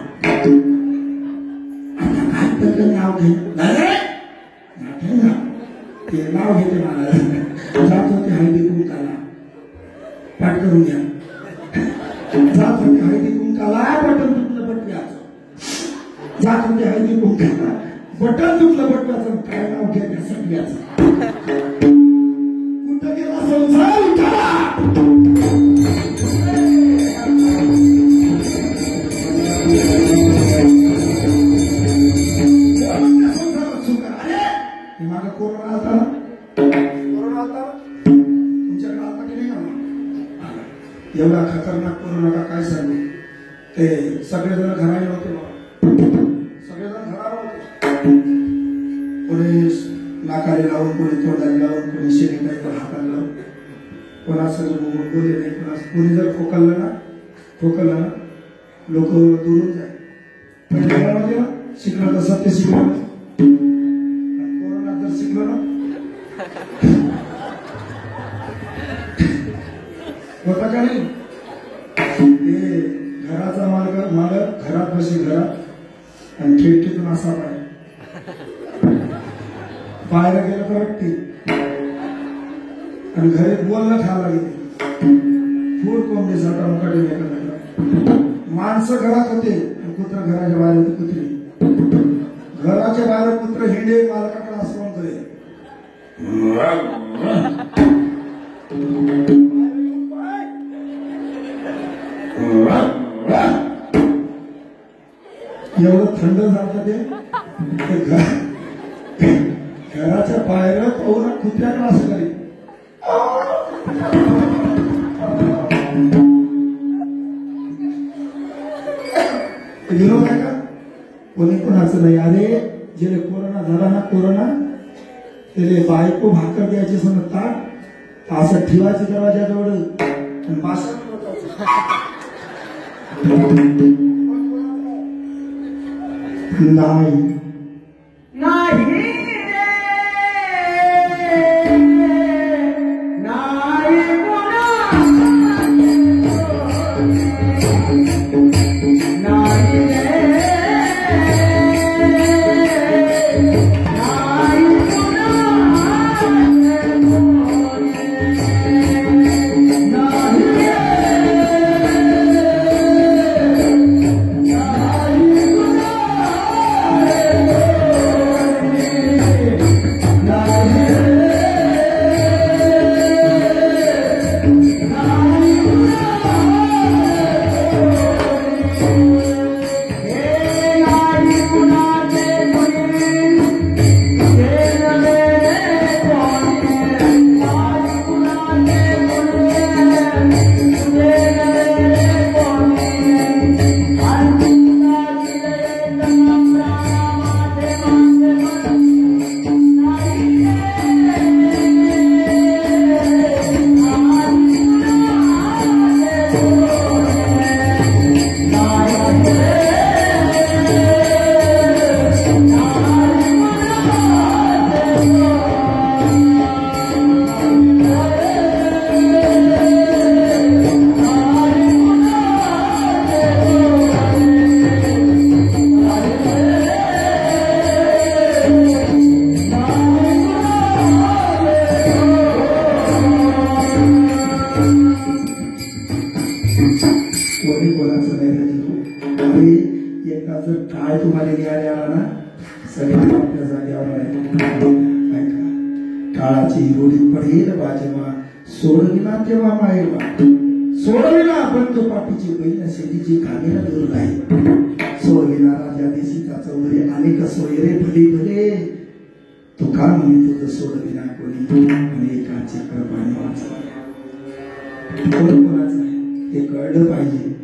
आता काय पडलं नाव घे ते नाव घेते मला जात होते हळदी कुंकाला पाठ करून घ्या जात होते हळदी कुंकाला बटन तुटलं बटव्याचं जात होते हळदी कुंकाला बटन तुटलं बटव्याचं काय नाव घेते सगळ्याचं कुठं गेला संसार उठाला सगळेजण घराने होते सगळेजण घरावर होते कोणी नाकाने लावून कोणी तोंडाने लावून कोणी शेणीटाईवर हाताने लावून कोणाचं बोलले नाही कोणी जर ठोकललं ना लोक दुरून जाय पहिल्या शिकलं तर सत्य शिकलं कोरोना जर शिकलो ना होता का नाही ते घराचा मालक घरात बशी घरात आणि खिडकीतून असा बाहेर गेलं तर वाटते आणि घरी बोलणं खायला गेले फूड कोंबडी साठा मुकाटे एकमेकांना माणसं घरात होते आणि कुत्र घराच्या बाहेर होते कुत्री घराच्या बाहेर कुत्र हिंडे मालकाकडे असं म्हणतोय एवढं थंड झालं ते घराच्या बाहेर पाहून कुत्र्याकडे असं करेल विरोध आहे का कोणी कोणाचं नाही अरे जे कोरोना झाला ना कोरोना त्याला बायको भाकर द्यायची समज ताट असं ठेवायचं दरवाजाजवळ नाही सोडविला आपण तो पापीची बहीण शेतीची खाणीला दूर नाही सोडविला राजा देशीचा चौधरी अनेक सोयरे भले भले तो का म्हणे तुझं सोडविला कोणी अनेकाची कृपाने वाचला कोण कोणाचं आहे हे कळलं पाहिजे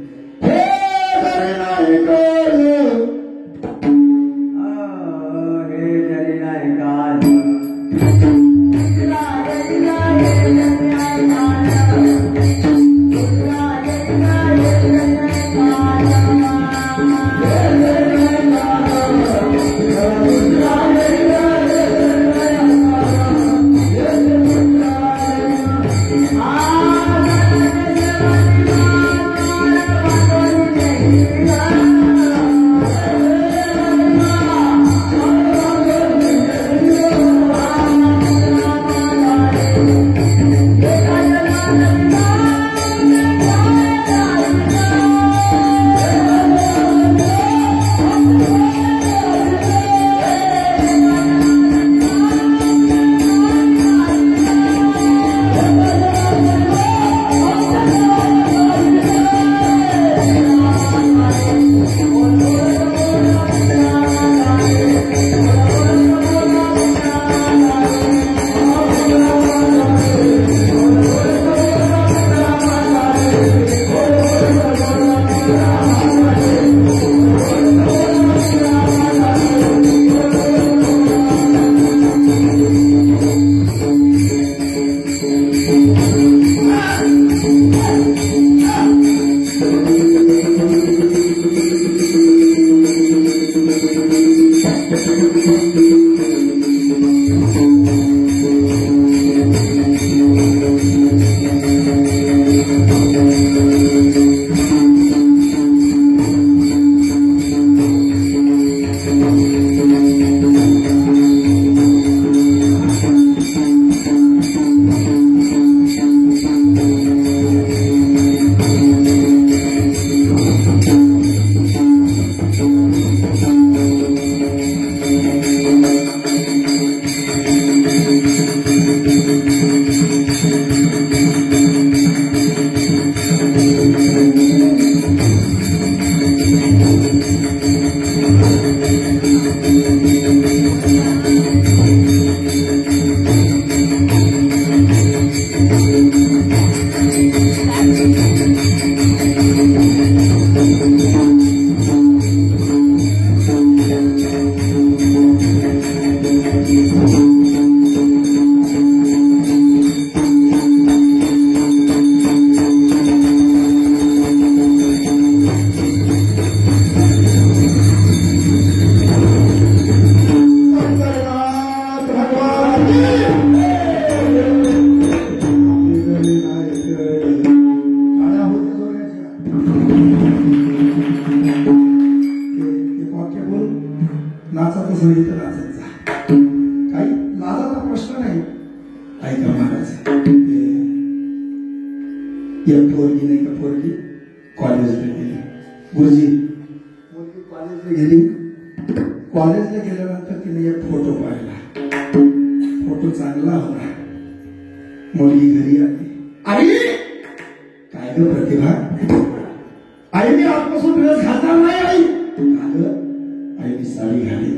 बसून इथं नाचत जा. काही लाजाचा प्रश्न नाही. ऐका महाराज, एक पोरगी नाही का पोरगी कॉलेजला गेली. गुरुजी मुलगी कॉलेजला गेली. कॉलेजला गेल्यानंतर तिने एक फोटो पाहिला. फोटो चांगला होता. मुलगी घरी आली. आई काय ग प्रतिभा? आई मी आजपासून ड्रेस घालणार नाही. आई आई मी साडी घाली.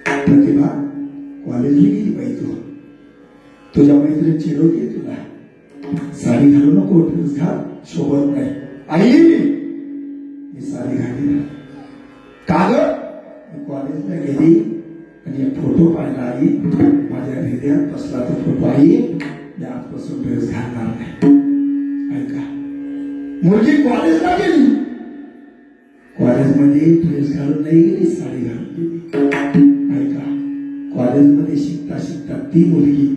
प्रतिभा कॉलेजला गेली बाई तू. तुझ्या मैत्रीण चिडवते तुला. साडी घालू नको, ड्रेस घाल, शोभत नाही. आई मी साडी घाली. का ग? कॉलेजला गेली आणि एक फोटो पाहिला. आई माझ्या हृदयात बसला तो फोटो. आई मी आजपासून ड्रेस घालणार नाही. ऐका, मुलगी कॉलेजला गेली. कॉलेजमध्ये ड्रेस घालून नाही गेली, साडी घालून गेली. ऐका, कॉलेजमध्ये शिकता शिकता ती मुलगी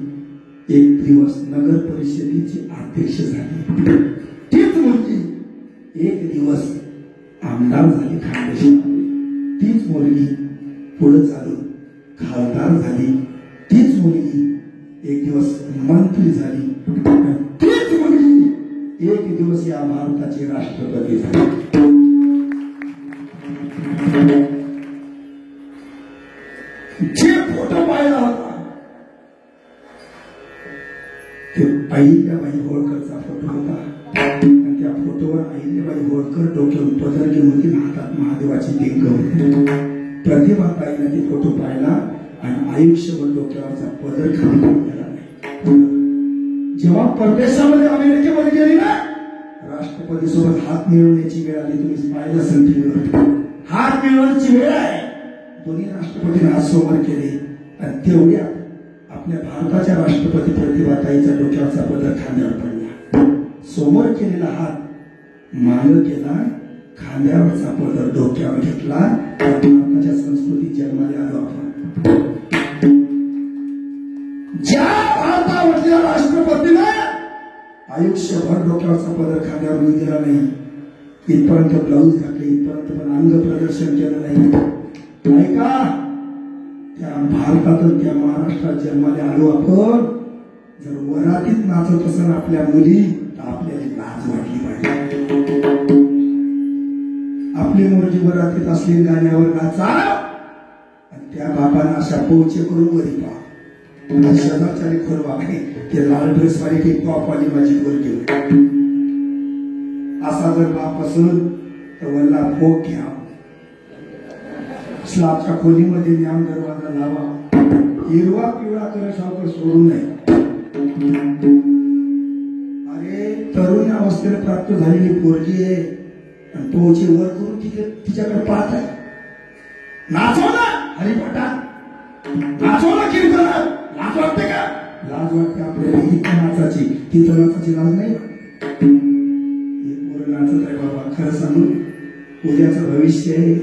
एक दिवस नगर परिषदेची अध्यक्ष झाली. तीच मुलगी एक दिवस आमदार झाली खानदेशामध्ये. तीच मुलगी पुढे चालून खासदार झाली. तीच मुलगी एक दिवस मंत्री झाली. तीच मुलगी एक दिवस या भारताची राष्ट्रपती झाली. जे फोटो पाहिला होता ते अहिल्याबाई होळकरचा फोटो होता. आणि त्या फोटोवर अहिल्याबाई होळकर डोक्यावर पदर घेऊन होती, हातात महादेवाची लिंग होती. प्रतिभाताईने ते फोटो पाहिला आणि आयुष्यभर डोक्यावरचा पदर खाली गेला नाही. जेव्हा परदेशामध्ये अमेरिकेमध्ये गेली ना, राष्ट्रपती सोबत हात मिळवण्याची वेळ आली. तुम्ही पाहिलं असेल टीव्हीवर. हात मिळवण्याची वेळ आहे. दोन्ही राष्ट्रपतींनी हात समोर केले आणि तेवढ्या आपल्या भारताच्या राष्ट्रपती प्रतिभाताईच्या डोक्यावरचा पदर खांद्यावर पडला. समोर केलेला हात मागे केला, खांद्यावरचा पदर डोक्यावर घेतला. भारताच्या संस्कृतीत जन्माला आलो आपण. ज्या भारतामधल्या राष्ट्रपतीने आयुष्यभर डोक्यावरचा पदर खांद्यावर येऊ दिला नाही, इथपर्यंत ब्लाऊज घातले, इथपर्यंत पण अंग प्रदर्शन केलं नाही. ऐका, त्या भारतातून त्या महाराष्ट्रात जन्माला आलो आपण. जर वरातीत नाचत असेल आपल्या मुली तर आपल्याला लाज वाटली पाहिजे. आपली मुलगी वरातीत असली गाण्यावर नाचा आणि त्या बापाने अशा पोचे करून वरी पा शेजारच्याने खोलवा ते लाल ड्रेस वाली ती टॉपवाली माझी पोरगी. असा जर बाप असेल तर वल्ला फोक घ्या, स्लाबच्या खोलीमध्ये ज्ञान दरवाजा लावा. हिरवा पिवळा कर सावकर सोडू नये. अरे तरुण अवस्थेला प्राप्त झालेली पोरगी आहे आणि पोचे वर करून तिच्याकडे पाहत आहे. नाचव ना हरिपाठात, नाचव ना कीर्तनात. लाज वाटते का? लाज वाटते आपल्याला. इथं नाचाची तिथं नाचाची लाज नाही. पोरं नाचत आहे बाबा. खरं सांगू, उद्याचं भविष्य आहे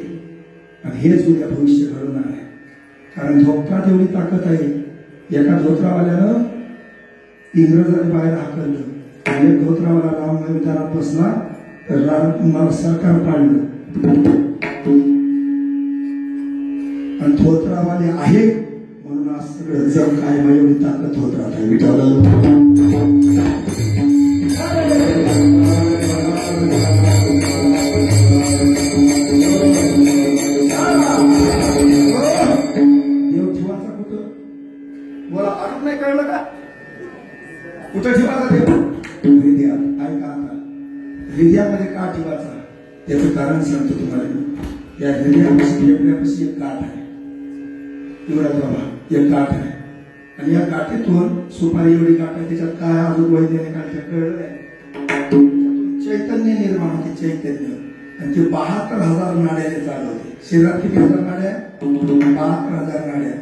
आणि हेच उद्या भविष्य घडवणार आहे. कारण धोत्रात एवढी ताकद आहे. एका धोत्रावाल्यानं इंग्रजांनी बाहेर हाकललं आणि एक धोत्रावाला राम मैदानात बसला तर सरकार पाडलं. आणि धोत्रावाले आहे म्हणून आज सगळं जग काय एवढी ताकद धोत्रात आहे. विठ्ठल कळलं का? कुठं ठेवायचा देव? हृदयात. ऐका आता, हृदयामध्ये का ठेवायचा त्याचं कारण सांगतो तुम्हाला. या हृदयापाशी ठेवण्यापाशी एक गाठ आहे. एवढा बाबा एक गाठ आहे आणि या गाठीतून सुपारी एवढी गाठ आहे. त्याच्यात काय अजून वैद्याने काढलं कळलं नाही. चैतन्य निर्माण होते. चैतन्य आणि ते 72,000 नाड्याने चालवते. शरीरात किती हजार नाड्या? 72,000 नाड्या.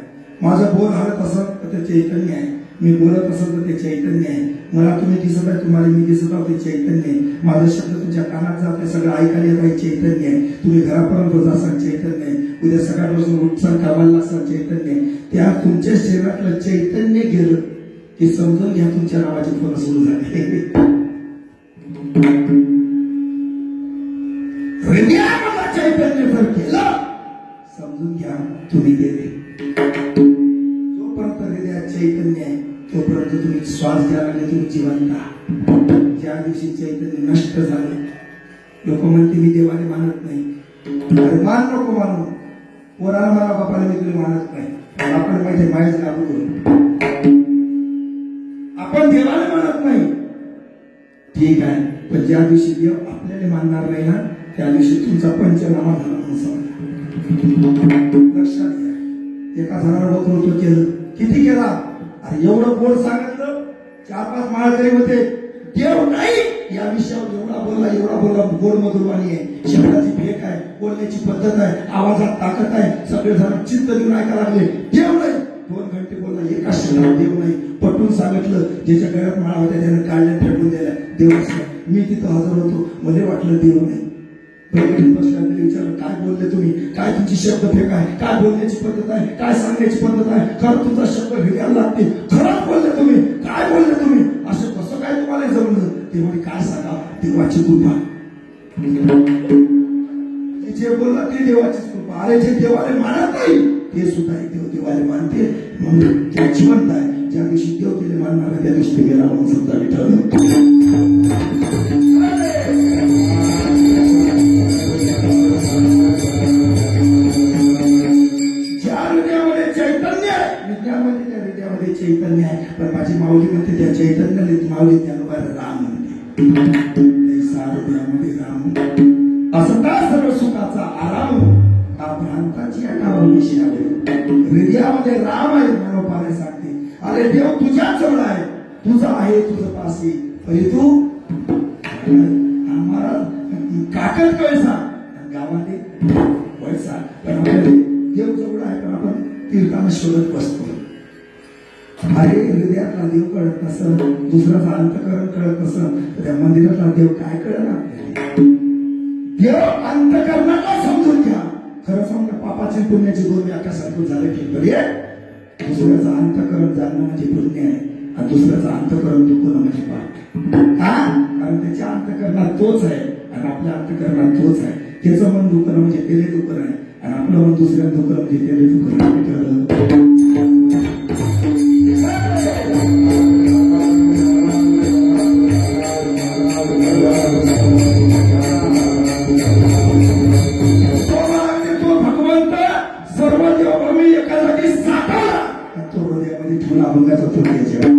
माझं बोल हलत असत तर ते चैतन्य आहे. मी बोलत असत तर ते चैतन्य आहे. मला तुम्ही दिसत आहे, तुम्हाला मी दिसत आहोत, ते चैतन्य आहे. माझं शब्द तुमच्या कानात जाते, सगळं ऐकायला येत आहे, चैतन्य आहे. तुम्ही घरापर्यंत जासाल, चैतन्य आहे. उद्या सकाळपासून उठसाल, कामाला लागसाल, चैतन्य आहे. त्या तुमच्या शरीरातलं चैतन्य गेलं की समजून घ्या तुमच्या नावाची फोन सुरू झाली. हृदयामधलं चैतन्य जर केलं समजून घ्या तुम्ही गेले. तुम्ही श्वास घ्यायला लागले तुम्ही जिवंत आहात. ज्या दिवशी चैतन्य नष्ट झाले लोक म्हणते मी देवाने मानत नाही. अरे मान नको मानू. पोराला मला बापाला मी तुला मानत नाही. आपण माहिती मायाच लागू करू. आपण देवाला मानत नाही ठीक आहे, पण ज्या दिवशी देव आपल्याला मानणार नाही ना त्या दिवशी तुमचा पंचनामा झाला म्हणून समजा. लक्षात घ्या. एका जणाला वक्तृत्व केलं. किती केला? अरे एवढं गोड सांगितलं. 4-5 माळकरी होते. देव नाही या विषयावर एवढा बोलला गोड मधुरवाणी आहे. शब्दाची भेट आहे, बोलण्याची पद्धत आहे, आवाजात ताकद आहे. सगळे जण चित्त देऊन ऐकायला लागले. देव नाही. 2 घंटे बोलला. एका शब्दात देव नाही. पटवून सांगितलं. ज्याच्या गळ्यात माळा होत्या त्याने काढल्या फेकून दिल्या. देवच नाही. मी तिथं हजर होतो. मला वाटलं देव नाही. बसल्यानंतर विचारलं काय बोलले तुम्ही? काय तुमची शब्द फेक आहे? काय बोलण्याची पद्धत आहे? काय सांगण्याची पद्धत आहे? खरं तुमचा शब्द भेटायला लागते. खरंच बोलले तुम्ही? काय बोलले तुम्ही? असं कसं काय तुम्हाला जमलं? ते म्हणे काय सांगा देवाची कृपा. जे बोलला ते देवाचीच कृपा. अरे जे देवाला मानत नाही ते सुद्धा देव देवाला मानते म्हणून ते जिवंत आहे. ज्या दिवशी देव तिला मानणार आहे त्या दिवशी ते गेला म्हणून समजा ठरवलं. चैतन्य आहे पण माझी माऊली म्हणते त्या चैतन्याने माऊली त्याला राम म्हणते. सारथ्यामध्ये राम असता सर्व सुखाचा आराम हा भ्रांताची विषय आहे. हृदयामध्ये राम आहे मनोपाने सांगते. अरे देव तुझ्या जवळ आहे. तुझा आहे तुझं पासी परंतु आम्हाला काकत कैसा गावाने पैसा पण आपल्याला देव जवळ आहे पण आपण तीर्थांना शोधत बसतो. अरे हृदयातला देव कळत नसं दुसऱ्याचा अंतकरण कळत नसं तर त्या मंदिरातला देव काय कळलं आपल्याला? देव अंतकरणाला समजून घ्या. खरं सांगा पापाची पुण्याची 2 व्याख्यासारखं झालं की बरे. दुसऱ्याचं अंतकरण जाणणं म्हणजे पुण्य आहे आणि दुसऱ्याचं अंतकरण दुखणं म्हणजे पाप. का? कारण त्याच्या अंतकरणात तोच आहे आणि आपल्या अंतकरणात तोच आहे. त्याचं मन दुखणं म्हणजे त्याला दुखणं आहे आणि आपलं मन दुसऱ्या दुखणं म्हणजे त्याला दुखणं. अभंगाचा तो घ्यायचा.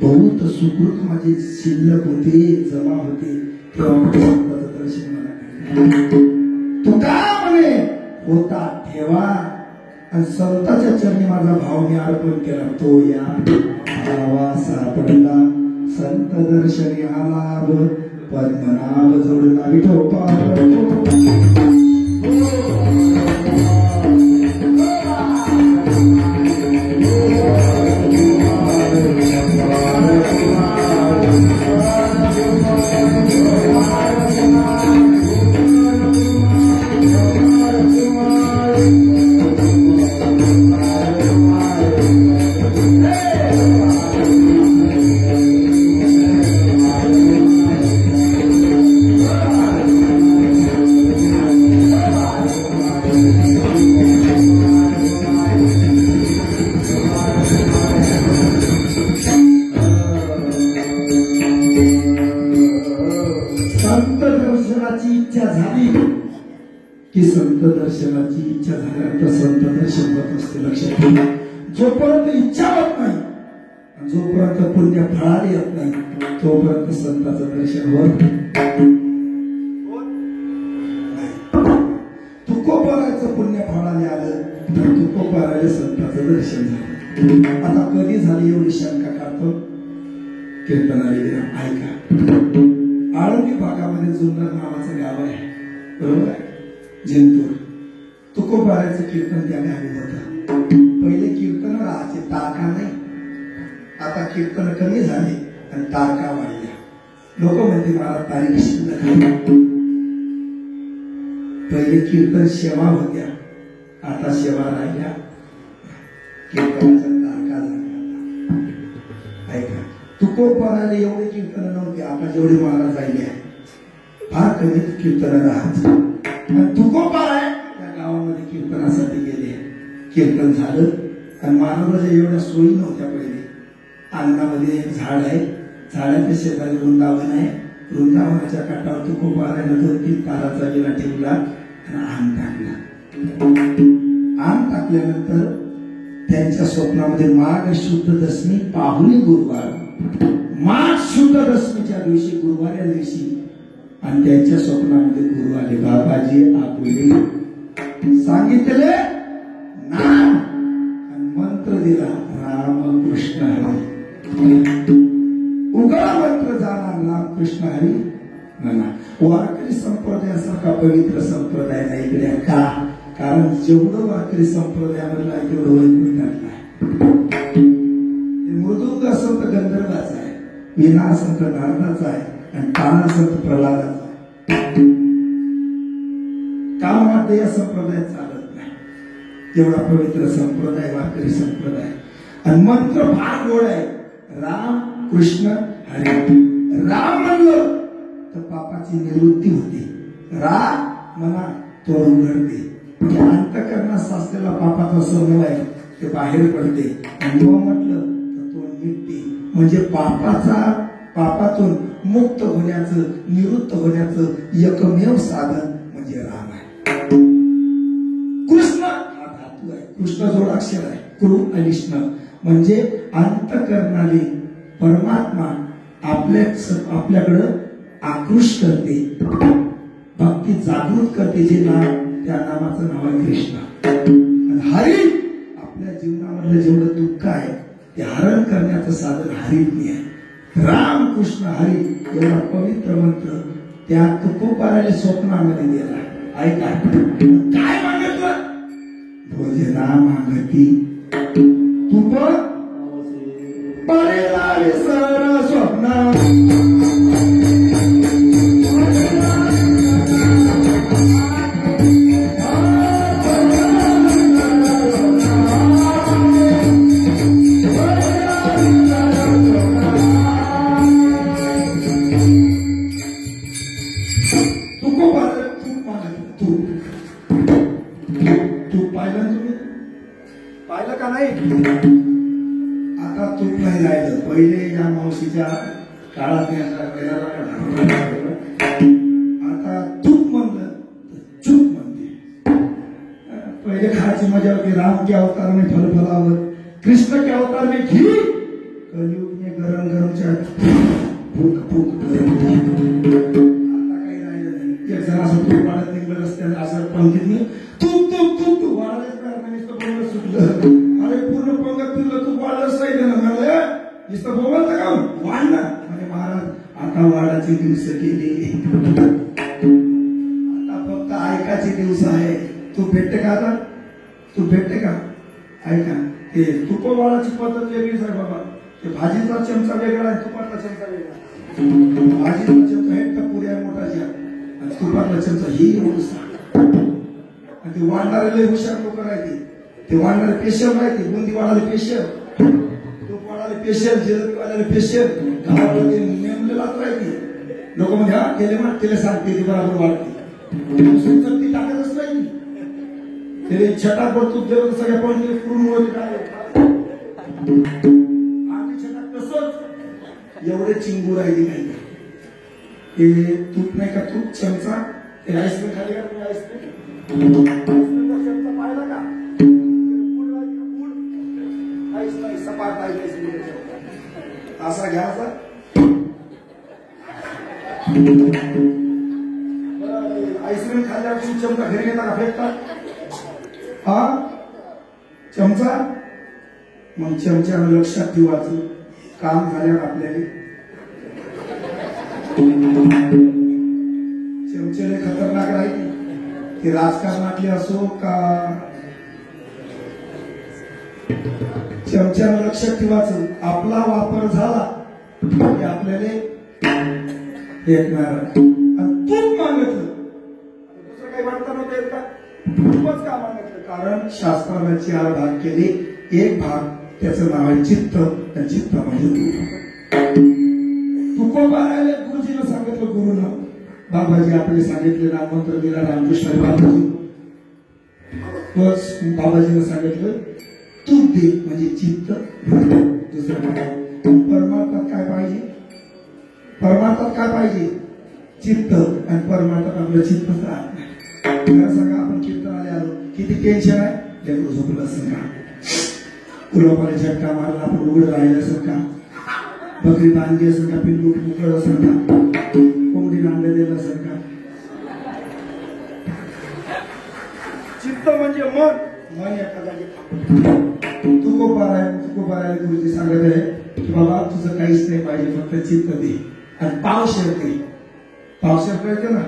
बहुत सुकृत माझे शिल्लक होते, जमा होते, तेव्हा संतांचं दर्शन मला तुका म्हणे होता ठेवा आणि संतांच्या चरणी माझा भाव मी अर्पण केला. तो या भावा सापडला संत दर्शनी आला पद्मनाभ जोडला विठोबा. संत दर्शनाची इच्छा झाल्यानंतर संत दर्शन होत असते. लक्षात ठेवा, जोपर्यंत इच्छा होत नाही, जोपर्यंत पुण्य फळाला येत नाही, तोपर्यंत संतांचं दर्शन होत नाही. तुकोबाराचं पुण्य फळाला आलं तर तुकोबाराला संतांचं दर्शन झालं. आता कधी झाली एवढी शंका काढतो कीर्तनाला गेला. ऐका, आळंदी भागामध्ये जुन्नर नावाचं गाव आहे, बरोबर आहे, जिंतूर. तुकोबाराचं कीर्तन त्याने आलं होतं. पहिले कीर्तन राहायचे, तारका नाही. आता कीर्तन कमी झाले आणि तारका वाढल्या. लोक म्हणते मला तारीख शिल्लक आहे. पहिले कीर्तन सेवा होत्या, आता सेवा राहिल्या, कीर्तनाच्या तारका झाल्या. ऐका, तुकोबाराला एवढे कीर्तन नव्हते, आता जेवढे महाराज राहिले आहे फार कमी कीर्तन राहायचे. तुकोबार आहे त्या गावामध्ये कीर्तनासाठी गेले. कीर्तन झालं आणि महाराजाच्या एवढ्या सोयी नव्हत्या. पहिले अंगणामध्ये एक झाड आहे, झाडाच्या शेजारी वृंदावन आहे. वृंदावनाच्या काठावर तुकोबाराने 2-3 ताराचा विडा ठेवला आणि आण टाकला. आण टाकल्यानंतर त्यांच्या स्वप्नामध्ये माघ शुद्ध दशमी पाहुणी गुरुवार, माघ शुद्ध दशमीच्या दिवशी, गुरुवार या दिवशी, आणि त्यांच्या स्वप्नामध्ये गुरु आले. बाबाजी आपुले सांगितले नाम आणि मंत्र दिला, राम कृष्ण हरी. उघडा मंत्र जाणार, राम कृष्ण हरी म्हणा. वारकरी संप्रदायासारखा पवित्र संप्रदाय नाही इकडे. का? कारण जेवढं वारकरी संप्रदायामधला आहे तेवढं वैकुंठातलं आहे. मृदुंग असं तर गंधर्वाचा आहे, वीणा असं तर नारदाचा आहे, आणि ताना संत प्रल्हादाचा. कामामध्ये या संप्रदाय चालत नाही. तेवढा पवित्र संप्रदाय वारकरी संप्रदाय. आणि मंत्र फार गोड आहे, राम कृष्ण हरी. राम म्हणलं तर पापाची निवृत्ती होते. राम म्हणा तो उघडते, म्हणजे अंतःकरणात असलेला पापाचा समूह आहे ते बाहेर पडते. आणि तो म्हटलं तर तो निघते, म्हणजे पापातून मुक्त होण्याचं, निवृत्त होण्याचं एकमेव साधन म्हणजे राम आहे. कृष्ण हा धातू आहे, कृष्ण जोडाक्षर आहे, कृ अलिष्ण, म्हणजे अंतःकरणाने परमात्मा आपल्याकडं आकृष्ट करते, भक्ती जागृत करते. जे नाम, त्या नामाचं नाव आहे कृष्ण. आणि हरी आपल्या जीवनामधलं जेवढं दुःख आहे ते हरण करण्याचं साधन हरिज्ञ आहे. राम कृष्ण हरी एवढा पवित्र मंत्र त्या तुकोबाराला स्वप्नामध्ये दिला. ऐका काय मागितलं, भोजना मागती तुप पडेला विसर स्वप्न. आता तूप म्हणलं चूप म्हणते. पहिले खायची मजा होती. राम के अवतार में फल फलावर, कृष्ण के अवतार में घी, कलयुग में गरम गरम चाय फूक फूक. आता काही राहिलं नाही. एक जण असं तूप वाढत निघलं रस्त्याने असं पंक्तीत तूप तूप तूप तूप वाढायच नाही. बोलत सुटलं. अरे पूर्ण पंगत फिरलं तूप वाढलंच नाही. त्यानं नुसतं बोलत का वाढणार म्हणजे महाराज आता वाढाचे दिवस गेले. आता फक्त ऐकायचे दिवस आहे. तू भेटते का आता? तू भेटते का? ऐका ते तुप वाढाची पद्धत वेगळीच आहे बाबा. ते भाजीचा चमचा वेगळा आहे, तुपातला चमचा वेगळा. भाजीचा चमचा हे तर पुऱ्या मोठाच्या आणि तुपातला चमचा ही एवढा. आणि ते वाढणारे लय हुशार लोक राहते. ते वाढणारे पेशल राहते. बुंदी वाढाले पेशल, तूप वाढाले पेशल, जिलेबी वाढाले पेशल. गावामध्ये नेमलेलाच राहते. लोक म्हणजे हा केले मग केले सांगते ती बरोबर वाढते. ती टाकतच नाही. ते छटाक तूप दिलं सगळ्या पण पूर्ण काय आम्ही छटाक तसंच एवढे चिंगू राहिली नाही. ते तूप नाही का तूप चमचा ते आईस्क्रीम खाली का तुम्ही आईस्क्रीम चमचा पाहिला का? सपाट असा घ्यायचा. आईस्क्रीम खाल्ल्यावर तुम्ही चमचा घरी घेता का फेकता? हा चमचा मग चमच्यानं लक्षात ठेवायचं. काम झाल्यावर आपल्याला चमचेले खतरनाक राहील. ते राजकारणातले असो का चमच्यानं लक्षात ठेवायचं. आपला वापर झाला की आपल्याला फेकणार. आणि तूप मागितलं दुसरं काही म्हणता नव्हतं येत का? तूपच का मागितलं? कारण शास्त्राने 4 भाग केले. एक भाग त्याचं नाव आहे चित्त. चित्त म्हणजे तुकोबारायला गुरुजीनं सांगितलं. गुरुनं बाबाजी आपले सांगितले नाम मंत्र दिला रामकृष्ण बाबाजी. बस बाबाजीनं सांगितलं तूप दे म्हणजे चित्त. दुसरं काय? परमार्थात काय पाहिजे? परमार्थात काय पाहिजे? चित्त. आणि परमार्थात आपलं चित्तच राहत नाही. सांगा आपण कीर्तनाला आलो किती टेन्शन आहे. लेकरू झोपलं असेल का? कुलपाने झटका मारला आपण उघड राहिलं असेल का? बकरी बांधली असेल का? पिल्लू मुकळ असेल का? कोंबडी अंडे दिलं असेल का? चित्त म्हणजे मन. मन एका जागी तुकोबारायला गुरुजी सांगत आहे की बाबा तुझं काहीच नाही पाहिजे, फक्त चित्त दे. आणि पावशेर दे. पावशेर कळतं ना?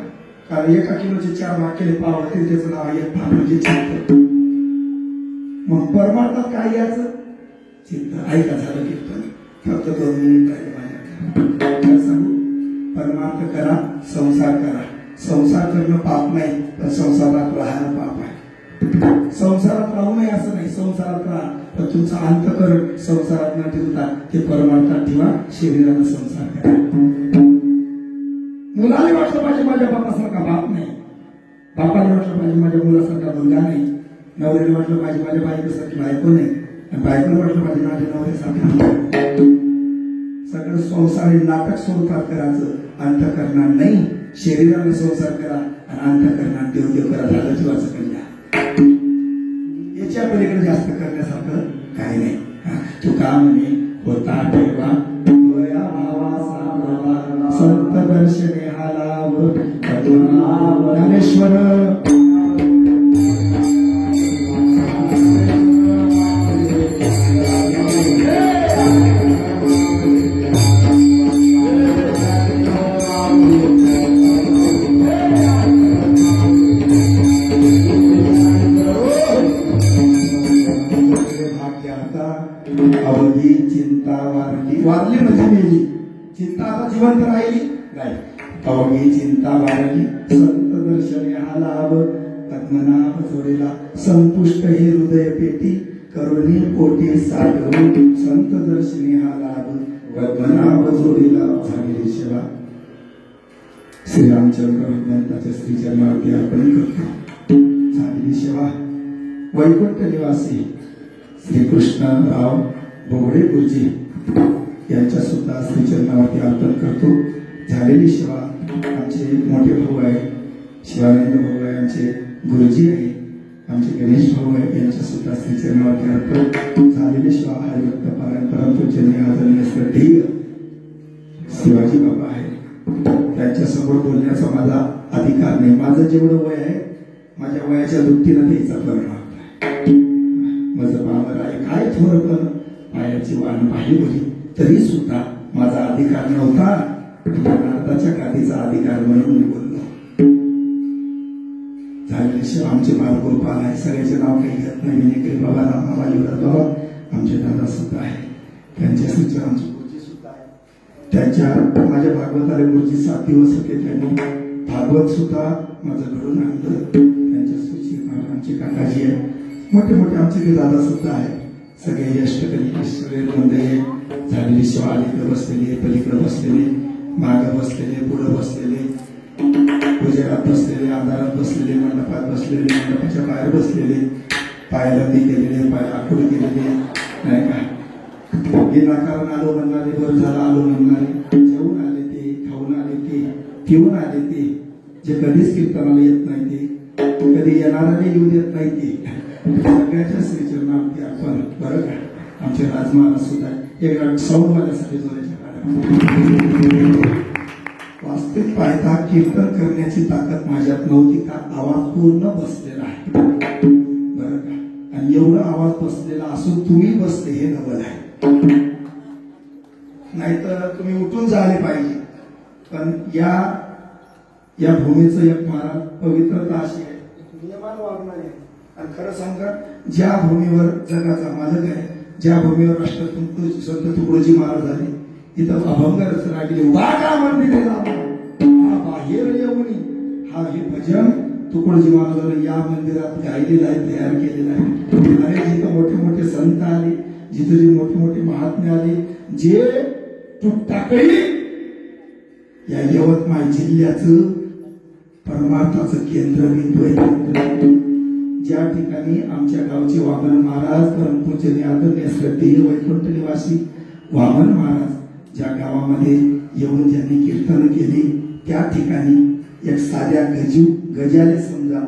कारण 1 किलोचे 4 भाग केले पाव होते. त्याचं नाव एक भाग म्हणजे चित्त. मग परमार्थात काय यायचं? चित्त. ऐका झालं कीर्तन. फक्त 2 मिनिट राहिले माझ्याकडे. सांगू परमार्थ करा, संसार करा. संसार करणं पाप नाही, तर संसारात राहणं पाप आहे. संसारात राहू नये असं नाही. संसारात राहा, तर तुमचा अंतःकरण संसारात न ठेवता ते परमार्थात ठेवा. शरीरानं संसार करा. मुलाला वाटलं पाहिजे माझ्या बापासारखा बाप नाही. बापाला वाटलं पाहिजे माझ्या मुलासारखा मुलगा नाही. नवऱ्याला वाटलं पाहिजे माझ्या बायकोसारखी बायको नाही. आणि बायकोला वाटलं पाहिजे माझ्या नवऱ्यासारखा. सगळं संसारी नाटक स्वरूपात करायचं. अंतःकरणात नाही. शरीराने संसार करा आणि अंतःकरणात देवदेव करा. झालं जीवाचं कल्याण. याच्या पलीकडे जास्त करण्यासारखं काही नाही. तू का म्हणे होता ठेवा भावाचा संत दर्शने हालाव ज्ञानेश्वर. अवधी चिंता वारली. वारली म्हणजे मेली. चिंता आता जिवंत राहिली नाही. अवघी चिंता वारली संत दर्शने हा लाभ. पद्मनाभ जोडीला संपुष्ट हे हृदय पेटी. करुणी पोटी साठवून संत दर्शने हा लाभ. पद्मनाभ जोडीला झालेली सेवा. श्रीरामचंद्र विज्ञानाच्या श्रीचरणावरती अर्पण करतो. झालेली सेवा वैकुंठ निवासी श्रीकृष्णराव बोगडे गुरुजी यांच्या सुद्धा श्रीचरणावरती अर्पण करतो. झालेली सेवा आमचे मोठे भाऊ आहे, शिवानंद भाऊ आहे, आमचे गुरुजी आहे, आमचे गणेश भाऊ आहे, यांच्या सुद्धा श्रीचरणावरती अर्पण. झालेली सेवा हरिभक्त पारायण परमपूजनीय आदरणीय श्रद्धेय शिवाजी बाबा आहे, त्यांच्या समोर बोलण्याचा माझा अधिकार नाही. माझं जेवढं वय आहे माझ्या वयाच्या दुपटीनं द्यायचा परिणाम. माझं बाबर आहे काय थोडं पायाची वाण पाहिली होती तरी सुद्धा माझा अधिकार नव्हता. भारताच्या गादीचा अधिकार म्हणून मी बोललो. झालेले शिवाय आमचे बालगोपाल आहे, सगळ्याचे नाव काही घेत नाही. विनेकरी बाबा, रामबाबा, युवराज बाबा, आमचे दादा सुद्धा आहे, त्यांच्या सूचना आमचे गुरुजी सुद्धा आहे. त्यांच्या माझ्या भागवताला गुरुजी 7 दिवस होते, त्यांनी भागवत सुद्धा माझं घडून आणलं. त्यांच्या सूचना आमचे काकाजी आहे, मोठे मोठे आमचे ते दादा सुद्धा आहे. सगळे अष्टकली सगळे मंडळी झालेली सेवा अलीकडे बसलेली, पलीकडे बसलेले, मागे बसलेले, पुढे बसलेले, पूजेरात बसलेले, आधारात बसलेले, मंडपात बसलेले, मंडपाच्या बाहेर बसलेले, पायालंबी केलेले, पाय आखूड केलेले, नाही का विनाकारण आलो म्हणणारे, बरं झालं आलो म्हणणारे, जेवून आले ते, खाऊन आले ते, पिऊन आले ते, जे कधीच कीर्तनाला येत नाही ते, कधी येणाऱ्याने येऊन येत नाही ते, सगळ्याच्या श्रीचरणावरती आपण बरं का. आमचे राजमहाराज सुद्धा एक साऊंड वाल्यासाठी जोराच्या काढा. वास्तविक पाहता कीर्तन करण्याची ताकद माझ्यात नव्हती का आवाज पूर्ण बसलेला आहे बरं का. आणि एवढा आवाज बसलेला असून तुम्ही बसले हे नवल आहे. नाहीतर तुम्ही उठून झाले पाहिजे. पण या भूमीचं एक महाराज पवित्रता अशी आहे, नियमानं वागणार आहे. आणि खरं सांगा, ज्या भूमीवर जगाचा मालक आहे, ज्या भूमीवर राष्ट्रसंत संत तुकडोजी महाराज झाले, तिथं अभंग रचना केली. वागा मंदिरे हा बाहेर येऊनी हा हे भजन तुकडोजी महाराजांनी या मंदिरात गायलेलं आहे, तयार केलेलं आहे. आणि जिथं मोठे मोठे संत आले, जिथं जे मोठे मोठे महात्मे आले, जे तुटटाकळी या यवतमाळ जिल्ह्याचं परमार्थाचं केंद्रबिंदू आहे. ज्या ठिकाणी आमच्या गावचे वामन महाराज परमपूजनीय आदरणीय श्रद्धेय वैकुंठ निवासी वामन महाराज ज्या गावामध्ये येऊन ज्यांनी कीर्तन केली, त्या ठिकाणी एक साध्या गजाले समजा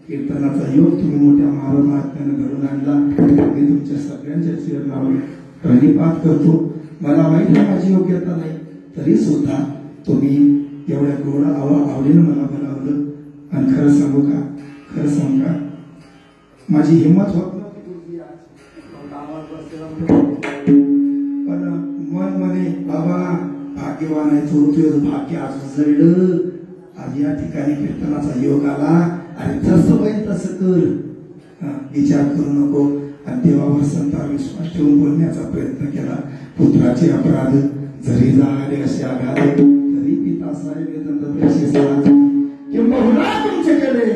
कीर्तनाचा योग तुम्ही मोठ्या महात्म्यानं घडून आणला. मी तुमच्या सगळ्यांच्या चरणावर प्रणिपात करतो. मला माहिती माझी योग्यता नाही, तरी सुद्धा तुम्ही एवढ्या गोड आवडीनं मला बोलावलं. आणि खरं सांगू का माझी हिंमत होत नव्हती. पण मन म्हणे बाबा भाग्यवान आहे तुझं भाग्य आज जडलं. आज या ठिकाणी कीर्तनाचा योग आला आणि जसं होईल तसं कर, विचार करू नको. आणि देवावर संतावर विश्वास ठेवून बोलण्याचा प्रयत्न केला. पुत्राचे अपराध जरी झाले असे आघात, तरी पिता साहेब किंवा तुमच्याकडे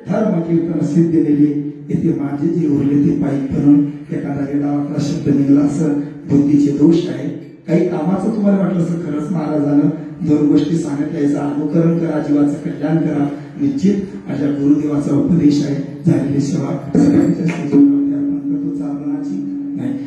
धर्म कीर्तन सिद्धलेले येथे माझे जे उरले ते पायी करून एखादा गेला शब्द निघाला असं बुद्धीचे दोष आहे. काही कामाचं तुम्हाला वाटलं असं, खरंच महाराजानं 2 गोष्टी सांगितल्याचा अनुकरण करा, जीवाचं कल्याण करा. निश्चित माझ्या गुरुदेवाचा उपदेश आहे. झालेली सेवा सगळ्यांच्या अर्पण करतो. चालवण्याची नाही.